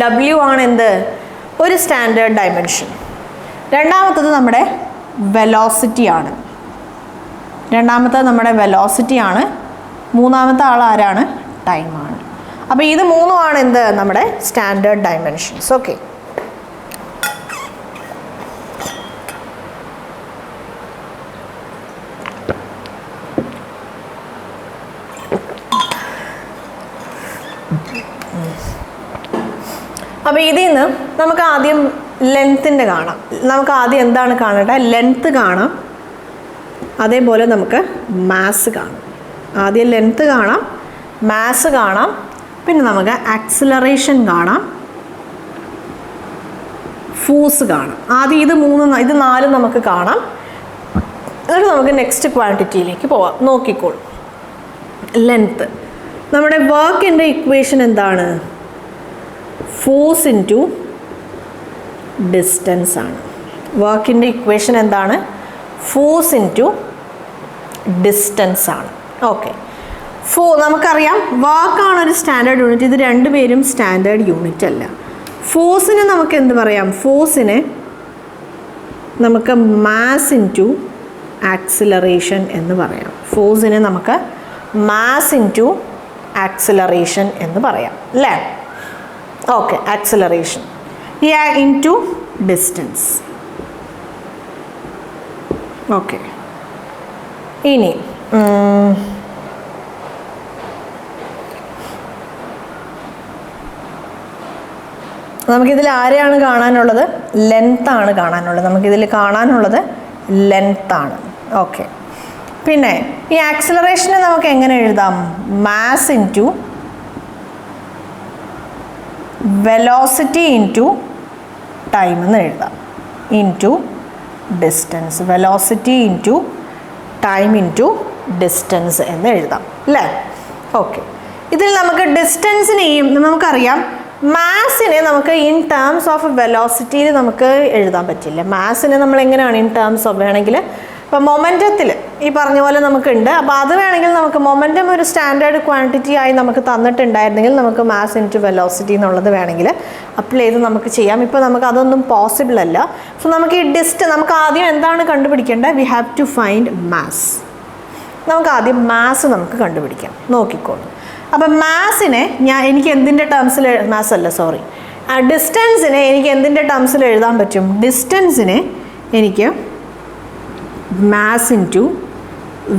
W ആണ് എന്ത്? ഒരു സ്റ്റാൻഡേർഡ് ഡയമെൻഷൻ. രണ്ടാമത്തത് നമ്മുടെ വെലോസിറ്റി ആണ്. മൂന്നാമത്തെ ആൾ ആരാണ്? ടൈമാണ്. അപ്പോൾ ഇത് മൂന്നുമാണ് എന്ത്? നമ്മുടെ സ്റ്റാൻഡേർഡ് ഡയമെൻഷൻസ്. ഓക്കെ, അപ്പോൾ ഇതിൽ നിന്ന് നമുക്ക് ആദ്യം ലെങ്ത്തിൻ്റെ കാണാം. നമുക്ക് ആദ്യം എന്താണ് കാണേണ്ടത്? ലെങ്ത്ത് കാണാം, അതേപോലെ നമുക്ക് മാസ് കാണാം. ആദ്യം ലെങ്ത്ത് കാണാം, മാസ് കാണാം, പിന്നെ നമുക്ക് ആക്സിലറേഷൻ കാണാം, ഫോഴ്സ് കാണാം. ആദ്യം ഇത് നാലും നമുക്ക് കാണാം. എന്നിട്ട് നമുക്ക് നെക്സ്റ്റ് ക്വാണ്ടിറ്റിയിലേക്ക് പോവാം. നോക്കിക്കോളൂ, ലെങ്ത്ത്. നമ്മുടെ വർക്കിൻ്റെ ഇക്വേഷൻ എന്താണ്? ഫോഴ്സ് ഇൻറ്റു ഡിസ്റ്റൻസ് ആണ്. വർക്കിൻ്റെ ഇക്വേഷൻ എന്താണ്? ഫോഴ്സ് ഇൻറ്റു ഡിസ്റ്റൻസ് ആണ്. ഓക്കെ, നമുക്കറിയാം വർക്കാണ് ഒരു സ്റ്റാൻഡേർഡ് യൂണിറ്റ്. ഇത് രണ്ടുപേരും സ്റ്റാൻഡേർഡ് യൂണിറ്റ് അല്ല. ഫോഴ്സിനെ നമുക്ക് എന്ത് പറയാം? ഫോഴ്സിനെ നമുക്ക് മാസ് ഇൻറ്റു ആക്സിലറേഷൻ എന്ന് പറയാം. ഫോഴ്സിനെ നമുക്ക് മാസ് ഇൻറ്റു ആക്സിലറേഷൻ എന്ന് പറയാം അല്ലേ? Okay, acceleration into distance. Okay, ഇനി നമുക്കിതിൽ ആരെയാണ് കാണാനുള്ളത്? ലെങ്ത്താണ് കാണാനുള്ളത്. നമുക്കിതിൽ കാണാനുള്ളത് ലെങ്ത്താണ്. ഓക്കെ, പിന്നെ ഈ ആക്സിലറേഷനെ നമുക്ക് എങ്ങനെ എഴുതാം? Mass into velocity into time എന്ന് എഴുതാം. Into distance. Velocity into time into distance എന്ന് എഴുതാം അല്ലേ? ഓക്കെ. ഇതിൽ നമുക്ക് ഡിസ്റ്റൻസിനെയും നമുക്കറിയാം മാസിനെ നമുക്ക് ഇൻ ടേംസ് ഓഫ് വെലോസിറ്റിയിൽ നമുക്ക് എഴുതാൻ പറ്റില്ല. മാസിനെ നമ്മൾ എങ്ങനെയാണ് ഇൻ ടേംസ് ഓഫ് വേണമെങ്കിൽ ഇപ്പോൾ മൊമെൻറ്റത്തിൽ ഈ പറഞ്ഞ പോലെ നമുക്കുണ്ട്. അപ്പോൾ അത് വേണമെങ്കിൽ നമുക്ക് മൊമെൻറ്റം ഒരു സ്റ്റാൻഡേർഡ് ക്വാണ്ടിറ്റി ആയി നമുക്ക് തന്നിട്ടുണ്ടായിരുന്നെങ്കിൽ നമുക്ക് മാസ് ഇൻറ്റു വെലോസിറ്റി എന്നുള്ളത് വേണമെങ്കിൽ അപ്ലൈ ചെയ്ത് നമുക്ക് ചെയ്യാം. ഇപ്പോൾ നമുക്ക് അതൊന്നും പോസിബിൾ അല്ല. സോ നമുക്ക് ഈ നമുക്ക് ആദ്യം എന്താണ് കണ്ടുപിടിക്കേണ്ടത്? We have to find mass. നമുക്ക് ആദ്യം മാസ് നമുക്ക് കണ്ടുപിടിക്കാം. നോക്കിക്കോളൂ. അപ്പം മാസിനെ എനിക്ക് എന്തിൻ്റെ ടേംസിൽ മാസ് അല്ല സോറി ഡിസ്റ്റൻസിനെ എനിക്ക് എന്തിൻ്റെ ടേംസിൽ എഴുതാൻ പറ്റും? ഡിസ്റ്റൻസിനെ എനിക്ക് mass into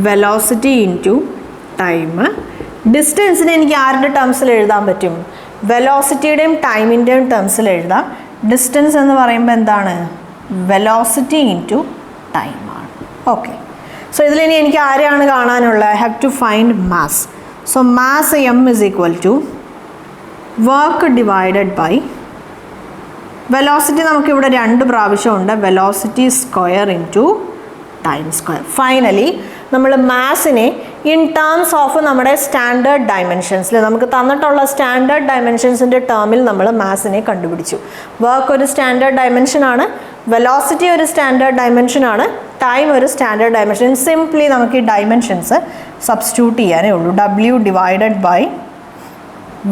velocity into time. ഡിസ്റ്റൻസിനെ എനിക്ക് ആരുടെ ടേംസിൽ എഴുതാൻ പറ്റും? വെലോസിറ്റിയുടെയും ടൈമിൻ്റെയും ടേംസിൽ എഴുതാം. ഡിസ്റ്റൻസ് എന്ന് പറയുമ്പോൾ എന്താണ്? വെലോസിറ്റി ഇൻറ്റു ടൈമാണ്. ഓക്കെ. സോ ഇതിലിനി എനിക്ക് ആരെയാണ് കാണാനുള്ളത്? I have to find mass. So mass M is equal to work divided by velocity. നമുക്കിവിടെ 2 പ്രാവശ്യമുണ്ട്. Velocity square into time square. Finally നമ്മൾ മാസിനെ ഇൻ ടേംസ് ഓഫ് നമ്മുടെ സ്റ്റാൻഡേർഡ് ഡയമെൻഷൻസിൽ നമുക്ക് തന്നിട്ടുള്ള സ്റ്റാൻഡേർഡ് ഡയമെൻഷൻസിൻ്റെ ടേമിൽ നമ്മൾ മാസിനെ കണ്ടുപിടിച്ചു. വർക്ക് ഒരു സ്റ്റാൻഡേർഡ് ഡയമെൻഷനാണ്, വെലോസിറ്റി ഒരു സ്റ്റാൻഡേർഡ് ഡയമെൻഷനാണ്, ടൈം ഒരു സ്റ്റാൻഡേർഡ് ഡയമെൻഷൻ. സിംപ്ലി നമുക്ക് ഈ ഡയമെൻഷൻസ് സബ്സ്റ്റിറ്റ്യൂട്ട് ചെയ്യാനേ ഉള്ളൂ. W divided by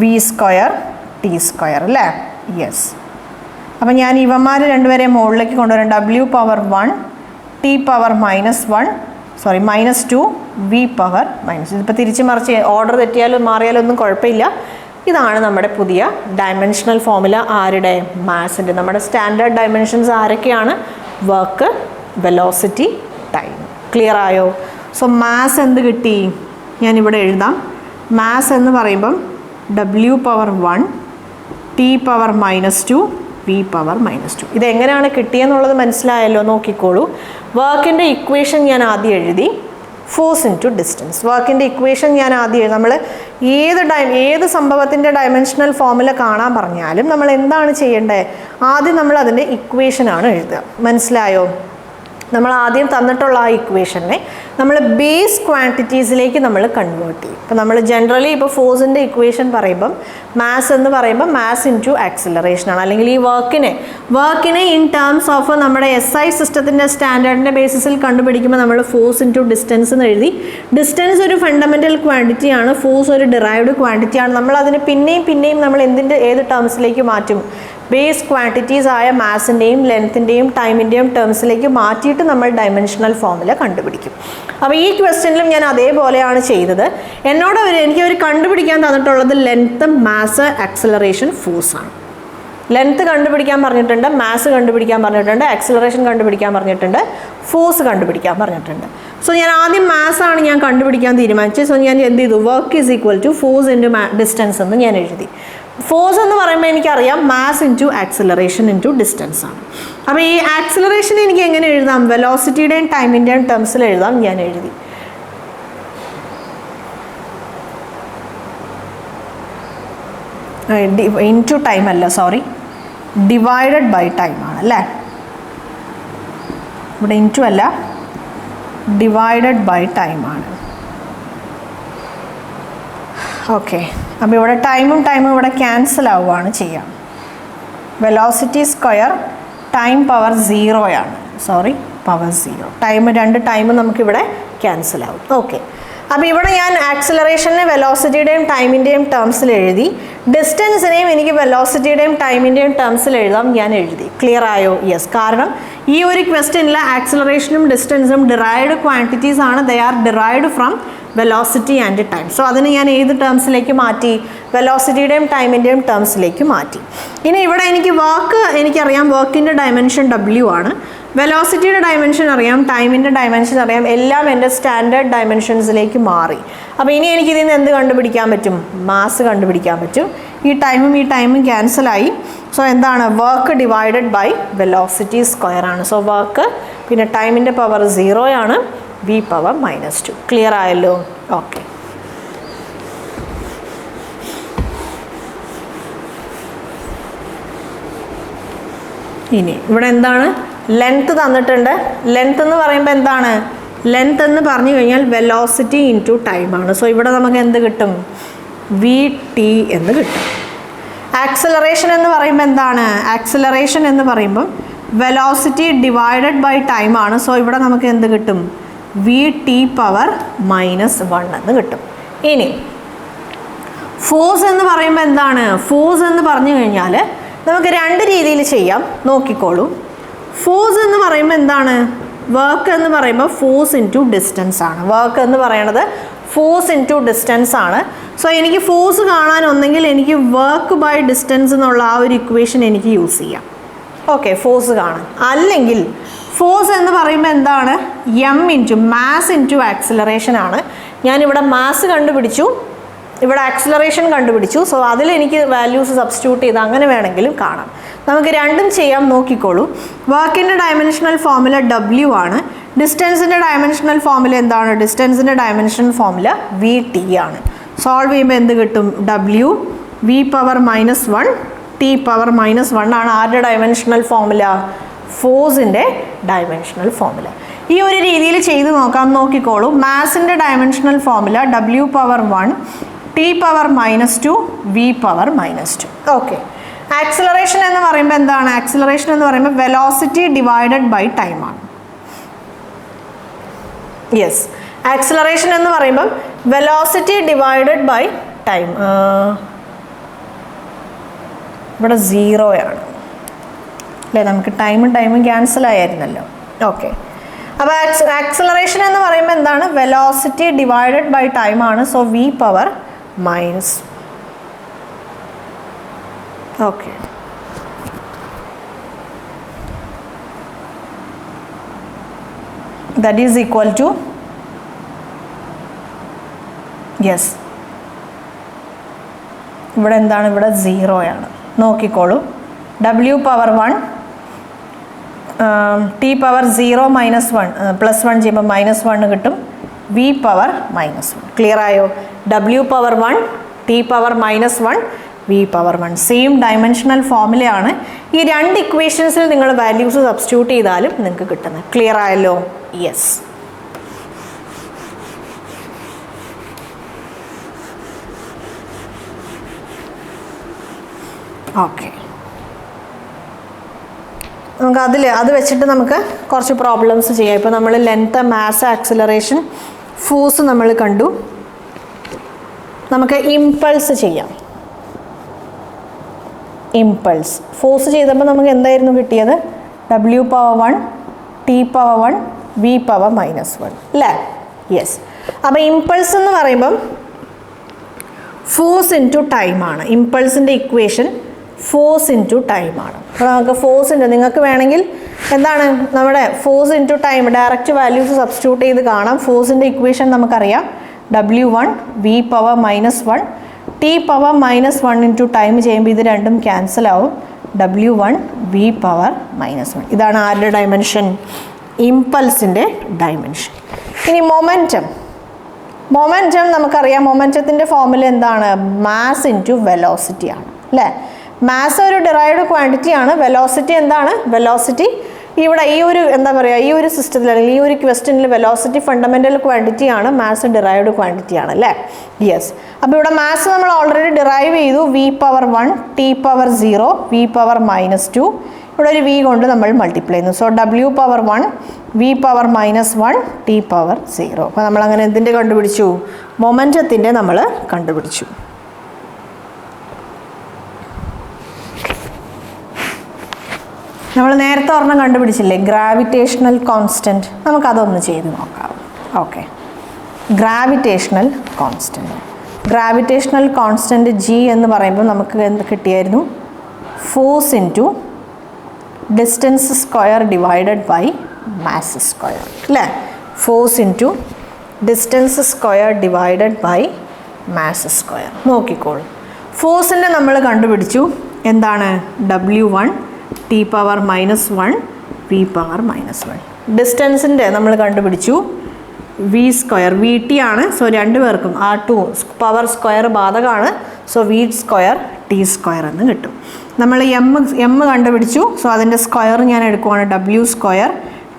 V square T square അല്ലേ? യെസ്. അപ്പം ഞാൻ ഇവന്മാർ രണ്ടുപേരെ മുകളിലേക്ക് കൊണ്ടുവരാം. W power 1 T power -2 V power -. ഇതിപ്പോൾ തിരിച്ച് മറിച്ച് ഓർഡർ തെറ്റിയാലും മാറിയാലും ഒന്നും കുഴപ്പമില്ല. ഇതാണ് നമ്മുടെ പുതിയ ഡയമെൻഷണൽ ഫോർമുല. ആരുടെ? മാസിൻ്റെ. നമ്മുടെ സ്റ്റാൻഡേർഡ് ഡയമെൻഷൻസ് ആരൊക്കെയാണ്? Work, velocity, time. ക്ലിയർ ആയോ? സോ മാസ് എന്ത് കിട്ടി? ഞാനിവിടെ എഴുതാം. മാസ് എന്ന് പറയുമ്പം W power 1 T power -2 V power -2. ഇതെങ്ങനെയാണ് കിട്ടിയെന്നുള്ളത് മനസ്സിലായല്ലോ? നോക്കിക്കോളൂ. വർക്കിൻ്റെ ഇക്വേഷൻ ഞാൻ ആദ്യം എഴുതി. Force into distance. വർക്കിൻ്റെ ഇക്വേഷൻ ഞാൻ ആദ്യം എഴുതി. നമ്മൾ ഏത് സംഭവത്തിൻ്റെ ഡയമെൻഷണൽ ഫോർമുല കാണാൻ പറഞ്ഞാലും നമ്മൾ എന്താണ് ചെയ്യേണ്ടത്? ആദ്യം നമ്മൾ അതിൻ്റെ ഇക്വേഷനാണ് എഴുതുക. മനസ്സിലായോ? നമ്മൾ ആദ്യം തന്നിട്ടുള്ള ആ ഇക്വേഷനെ നമ്മൾ ബേസ് ക്വാണ്ടിറ്റീസിലേക്ക് നമ്മൾ കൺവേർട്ട് ചെയ്യും. ഇപ്പോൾ നമ്മൾ ജനറലി ഇപ്പോൾ ഫോഴ്സിൻ്റെ ഇക്വേഷൻ പറയുമ്പം മാസ് എന്ന് പറയുമ്പോൾ മാസ് ഇൻറ്റു ആക്സിലറേഷനാണ്. അല്ലെങ്കിൽ ഈ വർക്കിനെ ഇൻ ടേംസ് ഓഫ് നമ്മുടെ SI സിസ്റ്റത്തിൻ്റെ സ്റ്റാൻഡേർഡിൻ്റെ ബേസിസിൽ കണ്ടുപിടിക്കുമ്പോൾ നമ്മൾ ഫോഴ്സ് ഇൻറ്റു ഡിസ്റ്റൻസ് എന്ന് എഴുതി. ഡിസ്റ്റൻസ് ഒരു ഫണ്ടമെൻ്റൽ ക്വാണ്ടിറ്റിയാണ്, ഫോഴ്സ് ഒരു ഡിറൈവ്ഡ് ക്വാണ്ടിറ്റിയാണ്. നമ്മൾ അതിന് പിന്നെയും നമ്മൾ ഏത് ടേംസിലേക്ക് മാറ്റും? ബേസ് ക്വാണ്ടിറ്റീസ് ആയ മാസിൻ്റെയും ലെങ്ത്തിൻ്റെയും ടൈമിൻ്റെയും ടേംസിലേക്ക് മാറ്റിയിട്ട് നമ്മൾ ഡയമെൻഷണൽ ഫോർമുല കണ്ടുപിടിക്കും. അപ്പോൾ ഈ ക്വസ്റ്റ്യനിലും ഞാൻ അതേപോലെയാണ് ചെയ്തത്. എനിക്ക് അവർ കണ്ടുപിടിക്കാൻ തന്നിട്ടുള്ളത് ലെങ്ത്ത്, മാസ്, ആക്സിലറേഷൻ, ഫോഴ്സാണ്. ലെങ്ത്ത് കണ്ടുപിടിക്കാൻ പറഞ്ഞിട്ടുണ്ട്, മാസ് കണ്ടുപിടിക്കാൻ പറഞ്ഞിട്ടുണ്ട്, ആക്സിലറേഷൻ കണ്ടുപിടിക്കാൻ പറഞ്ഞിട്ടുണ്ട്, ഫോഴ്സ് കണ്ടുപിടിക്കാൻ പറഞ്ഞിട്ടുണ്ട്. സോ ഞാൻ ആദ്യം മാസ്സാണ് ഞാൻ കണ്ടുപിടിക്കാൻ തീരുമാനിച്ചത്. സോ ഞാൻ എന്ത് ചെയ്തു? Work is equal to force into distance എന്ന് ഞാൻ എഴുതി. ഫോഴ്സ് എന്ന് പറയുമ്പോൾ എനിക്കറിയാം mass into acceleration into distance ആണ്. അപ്പോൾ ഈ ആക്സിലറേഷൻ എനിക്ക് എങ്ങനെ എഴുതാം? വെലോസിറ്റിയുടെയും ടൈമിൻ്റെയും ടേംസിൽ എഴുതാം. ഞാൻ എഴുതി. ഇൻറ്റു ടൈം അല്ല, സോറി, ഡിവൈഡഡ് ബൈ ടൈം ആണ് അല്ലേ? ഇവിടെ ഇൻറ്റു അല്ല, ഡിവൈഡഡ് ബൈ ടൈം ആണ്. ഓക്കെ. അപ്പോൾ ഇവിടെ ടൈമും ഇവിടെ ക്യാൻസൽ ആവുകയാണ് ചെയ്യാം. വെലോസിറ്റി സ്ക്വയർ ടൈം പവർ 0 ആണ്. Sorry, power 0. രണ്ട് ടൈമും നമുക്കിവിടെ ക്യാൻസൽ ആവും. ഓക്കെ. അപ്പോൾ ഇവിടെ ഞാൻ ആക്സിലറേഷനെ വെലോസിറ്റിയുടെയും ടൈമിൻ്റെയും ടേംസിൽ എഴുതി. ഡിസ്റ്റൻസിനെയും എനിക്ക് വെലോസിറ്റിയുടെയും ടൈമിൻ്റെയും ടേംസിൽ എഴുതാം. ഞാൻ എഴുതി. ക്ലിയർ ആയോ? യെസ്. കാരണം ഈ ഒരു ക്വസ്റ്റ്യനിൽ ആക്സിലറേഷനും ഡിസ്റ്റൻസും ഡിറൈവ്ഡ് ക്വാണ്ടിറ്റീസ് ആണ്. They are derived from velocity and time. So അതിന് ഞാൻ ഏത് ടേംസിലേക്ക് മാറ്റി? വെലോസിറ്റിയുടെയും ടൈമിൻ്റെയും ടേംസിലേക്ക് മാറ്റി. ഇനി ഇവിടെ എനിക്കറിയാം വർക്കിൻ്റെ ഡയമെൻഷൻ W ആണ്, വെലോസിറ്റിയുടെ ഡയമെൻഷൻ അറിയാം, ടൈമിൻ്റെ ഡയമെൻഷൻ അറിയാം. എല്ലാം എൻ്റെ സ്റ്റാൻഡേർഡ് ഡയമെൻഷൻസിലേക്ക് മാറി. അപ്പോൾ ഇനി എനിക്കിതിൽ നിന്ന് എന്ത് കണ്ടുപിടിക്കാൻ പറ്റും? മാസ് കണ്ടുപിടിക്കാൻ പറ്റും. ഈ ടൈമും ക്യാൻസലായി. സോ എന്താണ്? Work divided by velocity square ആണ്. സോ വർക്ക് പിന്നെ ടൈമിൻ്റെ പവർ 0 ആണ്, വി പവർ -2. ക്ലിയർ ആയല്ലോ? ഓക്കെ. ഇനി ഇവിടെ എന്താണ്? ലെങ്ത് തന്നിട്ടുണ്ട്. ലെങ്ത് എന്ന് പറയുമ്പോൾ എന്താണ്? ലെങ്ത് എന്ന് പറഞ്ഞു കഴിഞ്ഞാൽ വെലോസിറ്റി ഇൻറ്റു ടൈമാണ്. സോ ഇവിടെ നമുക്ക് എന്ത് കിട്ടും? വി ടി എന്ന് കിട്ടും. ആക്സിലറേഷൻ എന്ന് പറയുമ്പോൾ എന്താണ്? ആക്സിലറേഷൻ എന്ന് പറയുമ്പം വെലോസിറ്റി ഡിവൈഡഡ് ബൈ ടൈമാണ്. സോ ഇവിടെ നമുക്ക് എന്ത് കിട്ടും? വി ടി പവർ -1 എന്ന് കിട്ടും. ഇനി ഫോഴ്സ് എന്ന് പറയുമ്പോൾ എന്താണ്? ഫോഴ്സ് എന്ന് പറഞ്ഞു കഴിഞ്ഞാൽ നമുക്ക് രണ്ട് രീതിയിൽ ചെയ്യാം, നോക്കിക്കോളൂ. ഫോഴ്സ് എന്ന് പറയുമ്പോൾ എന്താണ്? വർക്ക് എന്ന് പറയുമ്പോൾ ഫോഴ്സ് ഇൻറ്റു ഡിസ്റ്റൻസ് ആണ്. വർക്ക് എന്ന് പറയുന്നത് ഫോഴ്സ് ഇൻറ്റു ഡിസ്റ്റൻസ് ആണ്. സോ എനിക്ക് ഫോഴ്സ് കാണാൻ ഒന്നെങ്കിൽ എനിക്ക് വർക്ക് ബൈ ഡിസ്റ്റൻസ് എന്നുള്ള ആ ഒരു ഇക്വേഷൻ എനിക്ക് യൂസ് ചെയ്യാം. ഓക്കെ, ഫോഴ്സ് കാണാൻ. അല്ലെങ്കിൽ ഫോഴ്സ് എന്ന് പറയുമ്പോൾ എന്താണ്? M into mass into acceleration ആണ്. ഞാനിവിടെ മാസ് കണ്ടുപിടിച്ചു, ഇവിടെ ആക്സിലറേഷൻ കണ്ടുപിടിച്ചു. സോ അതിലെനിക്ക് വാല്യൂസ് സബ്സ്റ്റിറ്റ്യൂട്ട് ചെയ്ത് അങ്ങനെ വേണമെങ്കിലും കാണാം. നമുക്ക് രണ്ടും ചെയ്യാം, നോക്കിക്കോളൂ. വർക്കിൻ്റെ ഡയമെൻഷണൽ ഫോർമുല W ആണ്. ഡിസ്റ്റൻസിൻ്റെ ഡയമെൻഷണൽ ഫോർമുല എന്താണ്? ഡിസ്റ്റൻസിൻ്റെ ഡയമെൻഷണൽ ഫോർമുല വി ടി ആണ്. സോൾവ് ചെയ്യുമ്പോൾ എന്ത് കിട്ടും? W V power -1 T power -1 ആണ് ആരുടെ ഡയമെൻഷണൽ ഫോർമുല? ഫോഴ്സിൻ്റെ ഡയമെൻഷണൽ ഫോർമുല. ഈ ഒരു രീതിയിൽ ചെയ്ത് നോക്കാം, നോക്കിക്കോളൂ. മാസിൻ്റെ dimensional formula W power 1 T power -2 V power -2. Okay. Acceleration എന്ന് പറയുമ്പോൾ എന്താണ്? ആക്സിലറേഷൻ എന്ന് പറയുമ്പോൾ വെലോസിറ്റി ഡിവൈഡഡ് ബൈ ടൈമാണ്. യെസ്, ആക്സിലറേഷൻ എന്ന് പറയുമ്പം വെലോസിറ്റി ഡിവൈഡഡ് ബൈ ടൈം. ഇവിടെ 0 ആണ് അല്ലേ? നമുക്ക് ടൈമും ക്യാൻസൽ ആയിരുന്നല്ലോ. ഓക്കെ, അപ്പോൾ ആക്സിലറേഷൻ എന്ന് പറയുമ്പോൾ എന്താണ്? വെലോസിറ്റി ഡിവൈഡഡ് ബൈ ടൈമാണ്. So V power -. Okay, that is equal to, yes, ഇവിടെ എന്താണ്? ഇവിടെ 0 ആണ്. നോക്കിക്കോളൂ. W പവർ 1 ടി പവർ 0 -1 +1 ചെയ്യുമ്പോൾ -1 കിട്ടും. V power -1. ക്ലിയർ ആയോ? W power 1 T power -1 V power 1 same dimensional ഫോർമുലയാണ്. ഈ രണ്ട് ഇക്വേഷൻസിൽ നിങ്ങൾ വാല്യൂസ് സബ്സ്റ്റിറ്റ്യൂട്ട് ചെയ്താലും നിങ്ങൾക്ക് കിട്ടുന്നത്. ക്ലിയർ ആയല്ലോ? യെസ്. ഓക്കെ, നമുക്ക് അത് വെച്ചിട്ട് നമുക്ക് കുറച്ച് പ്രോബ്ലംസ് ചെയ്യാം. ഇപ്പോൾ നമ്മൾ ലെങ്ത്, മാസ്, ആക്സിലറേഷൻ, ഫോഴ്സ് നമ്മൾ കണ്ടു. നമുക്ക് ഇമ്പൾസ് ചെയ്യാം. ഇമ്പൾസ് ഫോഴ്സ് ചെയ്തപ്പോൾ നമുക്ക് എന്തായിരുന്നു കിട്ടിയത്? W power 1 T power 1 V power -1 അല്ലേ? യെസ്. അപ്പോൾ ഇമ്പൾസ് എന്ന് പറയുമ്പം ഫോഴ്സ് ഇൻറ്റു ടൈമാണ്. ഇമ്പൾസിൻ്റെ ഇക്വേഷൻ ഫോഴ്സ് ഇൻറ്റു ടൈമാണ്. അപ്പോൾ നമുക്ക് ഫോഴ്സിൻ്റെ, നിങ്ങൾക്ക് വേണമെങ്കിൽ എന്താണ് നമ്മുടെ force into time direct values substitute ചെയ്ത് കാണാം. ഫോഴ്സിൻ്റെ ഇക്വേഷൻ നമുക്കറിയാം. W1 V power -1 T power -1 into time ചെയ്യുമ്പോൾ ഇത് രണ്ടും ക്യാൻസൽ ആവും. W1 V power -1. ഇതാണ് ആരുടെ ഡയമെൻഷൻ? ഇമ്പൾസിൻ്റെ ഡയമെൻഷൻ. ഇനി മൊമെൻറ്റം. മൊമെൻറ്റം നമുക്കറിയാം. മൊമെൻറ്റത്തിൻ്റെ ഫോർമുല എന്താണ്? മാസ് ഇൻറ്റു വെലോസിറ്റി ആണ് അല്ലേ? മാസ് ഒരു ഡിറൈവ്ഡ് ക്വാണ്ടിറ്റി ആണ്. വെലോസിറ്റി എന്താണ്? വെലോസിറ്റി ഇവിടെ ഈ ഒരു എന്താ പറയുക, ഈ ഒരു സിസ്റ്റത്തിൽ അല്ലെങ്കിൽ ഈ ഒരു ക്വസ്റ്റ്യനിൽ വെലോസിറ്റി ഫണ്ടമെൻ്റൽ ക്വാണ്ടിറ്റി ആണ്, മാസ് ഡിറൈവ്ഡ് ക്വാണ്ടിറ്റി ആണ് അല്ലേ? യെസ്. അപ്പോൾ ഇവിടെ മാസ് നമ്മൾ ഓൾറെഡി ഡിറൈവ് ചെയ്തു. V power 1 T power 0 V power -2. ഇവിടെ ഒരു വി കൊണ്ട് നമ്മൾ മൾട്ടിപ്ലൈ ചെയ്യുന്നു. So W power 1 V power -1 T power 0. അപ്പോൾ നമ്മൾ അങ്ങനെ എന്തിൻ്റെ കണ്ടുപിടിച്ചു? മൊമെൻറ്റത്തിൻ്റെ നമ്മൾ കണ്ടുപിടിച്ചു. നമ്മൾ നേരത്തെ ഒരെണ്ണം കണ്ടുപിടിച്ചില്ലേ, ഗ്രാവിറ്റേഷണൽ കോൺസ്റ്റൻറ്റ്. നമുക്കതൊന്ന് ചെയ്ത് നോക്കാം. Okay, gravitational constant. Gravitational constant G എന്ന് പറയുമ്പോൾ നമുക്ക് എന്ത് കിട്ടിയായിരുന്നു? Force into distance square divided by mass square അല്ലേ? Force into distance square divided by mass square. നോക്കിക്കോളൂ. ഫോഴ്സിൻ്റെ നമ്മൾ കണ്ടുപിടിച്ചു. എന്താണ്? W1 T power -1 V power -1. ഡിസ്റ്റൻസിൻ്റെ നമ്മൾ കണ്ടുപിടിച്ചു. വി സ്ക്വയർ വി ടി ആണ്. സോ രണ്ടുപേർക്കും ആ 2 പവർ സ്ക്വയർ ബാധകമാണ്. So V square T square എന്ന് കിട്ടും. നമ്മൾ എം കണ്ടുപിടിച്ചു. സോ അതിൻ്റെ സ്ക്വയർ ഞാൻ എടുക്കുവാണ്, W square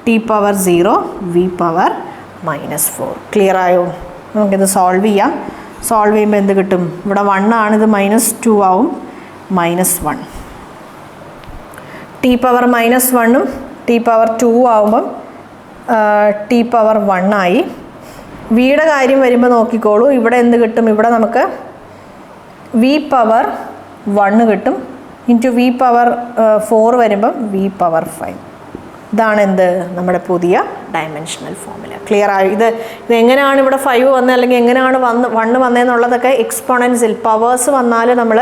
T⁻0 V⁻⁻4. Clear ആയോ? നമുക്കിത് സോൾവ് ചെയ്യാം. സോൾവ് ചെയ്യുമ്പോൾ എന്ത് കിട്ടും? ഇവിടെ 1 ആണ്, ഇത് -2 ആവും, -1. T⁻⁻1ഉം T⁻2 ആവുമ്പം T⁻1 ആയി. വിയുടെ കാര്യം വരുമ്പോൾ നോക്കിക്കോളൂ, ഇവിടെ എന്ത് കിട്ടും? ഇവിടെ നമുക്ക് V⁻1 കിട്ടും, ഇൻറ്റു V⁻4 വരുമ്പം V⁻5. ഇതാണ് എന്ത്? നമ്മുടെ പുതിയ ഡയമെൻഷണൽ ഫോർമുല. ക്ലിയർ ആയി? ഇത് എങ്ങനെയാണ് ഇവിടെ 5 വന്നത് അല്ലെങ്കിൽ എങ്ങനെയാണ് 1 വന്നതെന്നുള്ളതൊക്കെ എക്സ്പോണൻസിൽ പവേഴ്സ് വന്നാൽ നമ്മൾ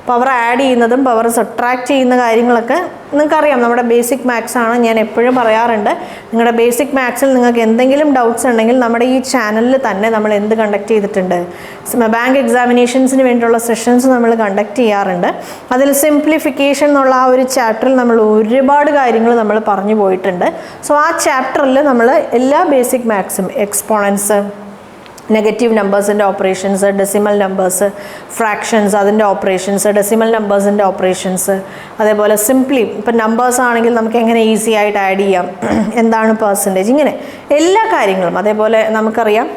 പവർ ആഡ് ചെയ്യുന്നതും പവർ സബ്ട്രാക്ട് ചെയ്യുന്ന കാര്യങ്ങളൊക്കെ നിങ്ങൾക്കറിയാം. നമ്മുടെ ബേസിക് മാത്സ് ആണ്, ഞാൻ എപ്പോഴും പറയാറുണ്ട്. നിങ്ങളുടെ ബേസിക് മാത്സിൽ നിങ്ങൾക്ക് എന്തെങ്കിലും ഡൗട്ട്സ് ഉണ്ടെങ്കിൽ നമ്മുടെ ഈ ചാനലിൽ തന്നെ നമ്മൾ എന്ത് കണ്ടക്ട് ചെയ്തിട്ടുണ്ട്? ബാങ്ക് എക്സാമിനേഷൻസിന് വേണ്ടിയുള്ള സെഷൻസ് നമ്മൾ കണ്ടക്ട് ചെയ്യാറുണ്ട്. അതിൽ സിംപ്ലിഫിക്കേഷൻ എന്നുള്ള ആ ഒരു ചാപ്റ്ററിൽ നമ്മൾ ഒരുപാട് കാര്യങ്ങൾ നമ്മൾ പറഞ്ഞു പോയിട്ടുണ്ട്. സോ ആ ചാപ്റ്ററിൽ നമ്മൾ എല്ലാ ബേസിക് മാത്സും, എക്സ്പോണൻസ്, നെഗറ്റീവ് നമ്പേഴ്സിൻ്റെ ഓപ്പറേഷൻസ്, ഡെസിമൽ നമ്പേഴ്സ്, ഫ്രാക്ഷൻസ് അതിൻ്റെ ഓപ്പറേഷൻസ്, ഡെസിമൽ നമ്പേഴ്സിൻ്റെ ഓപ്പറേഷൻസ്, അതേപോലെ സിംപ്ലി ഇപ്പം നമ്പേഴ്സ് ആണെങ്കിൽ നമുക്ക് എങ്ങനെ ഈസി ആയിട്ട് ആഡ് ചെയ്യാം, എന്താണ് പെർസെൻറ്റേജ്, ഇങ്ങനെ എല്ലാ കാര്യങ്ങളും. അതേപോലെ നമുക്കറിയാം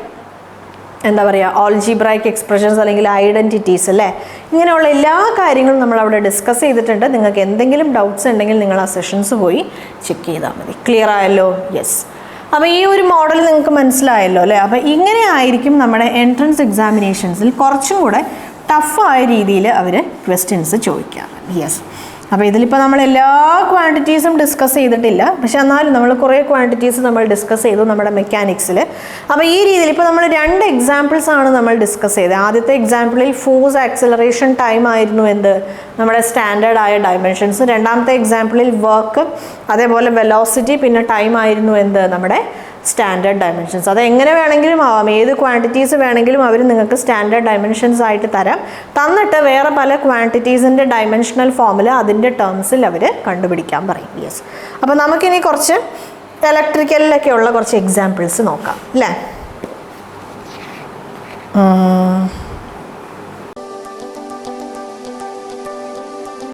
എന്താ പറയുക, ഓൾജിബ്രൈക്ക് എക്സ്പ്രഷൻസ് അല്ലെങ്കിൽ ഐഡൻറ്റിറ്റീസ് അല്ലേ, ഇങ്ങനെയുള്ള എല്ലാ കാര്യങ്ങളും നമ്മൾ അവിടെ ഡിസ്കസ് ചെയ്തിട്ടുണ്ട്. നിങ്ങൾക്ക് എന്തെങ്കിലും ഡൗട്ട്സ് ഉണ്ടെങ്കിൽ നിങ്ങൾ ആ സെഷൻസ് പോയി ചെക്ക് ചെയ്താൽ മതി. ക്ലിയർ ആയല്ലോ? യെസ്. അപ്പോൾ ഈ ഒരു മോഡൽ നിങ്ങൾക്ക് മനസ്സിലായല്ലോ അല്ലേ? അപ്പോൾ ഇങ്ങനെ ആയിരിക്കും നമ്മുടെ എൻട്രൻസ് എക്സാമിനേഷൻസിൽ കുറച്ചും കൂടെ ടഫായ രീതിയിൽ അവർ ക്വസ്റ്റ്യൻസ് ചോദിക്കാറ്. യെസ്. അപ്പോൾ ഇതിലിപ്പോൾ നമ്മൾ എല്ലാ ക്വാണ്ടിറ്റീസും ഡിസ്കസ് ചെയ്തിട്ടില്ല, പക്ഷെ എന്നാലും നമ്മൾ കുറേ ക്വാണ്ടിറ്റീസ് നമ്മൾ ഡിസ്കസ് ചെയ്തു നമ്മുടെ മെക്കാനിക്സിൽ. അപ്പോൾ ഈ രീതിയിൽ ഇപ്പോൾ നമ്മൾ 2 എക്സാമ്പിൾസ് ആണ് നമ്മൾ ഡിസ്കസ് ചെയ്തത്. ആദ്യത്തെ എക്സാമ്പിളിൽ ഫോഴ്സ്, ആക്സിലറേഷൻ, ടൈം ആയിരുന്നു എന്ത് നമ്മുടെ സ്റ്റാൻഡേർഡ് ആയ ഡയമെൻഷൻസ്. രണ്ടാമത്തെ എക്സാമ്പിളിൽ വർക്ക്, അതേപോലെ വെലോസിറ്റി, പിന്നെ ടൈം ആയിരുന്നു എന്ത് നമ്മുടെ സ്റ്റാൻഡേർഡ് ഡയമെൻഷൻസ്. അത് എങ്ങനെ വേണമെങ്കിലും ആവാം, ഏത് ക്വാണ്ടിറ്റീസ് വേണമെങ്കിലും അവർ നിങ്ങൾക്ക് സ്റ്റാൻഡേർഡ് ഡയമെൻഷൻസ് ആയിട്ട് തരാം. തന്നിട്ട് വേറെ പല ക്വാണ്ടിറ്റീസിൻ്റെ ഡയമെൻഷണൽ ഫോമുല അതിൻ്റെ ടേംസിൽ അവർ കണ്ടുപിടിക്കാൻ പറയും. യെസ്. അപ്പോൾ നമുക്കിനി കുറച്ച് ഇലക്ട്രിക്കലിലൊക്കെ ഉള്ള കുറച്ച് എക്സാമ്പിൾസ് നോക്കാം അല്ലേ?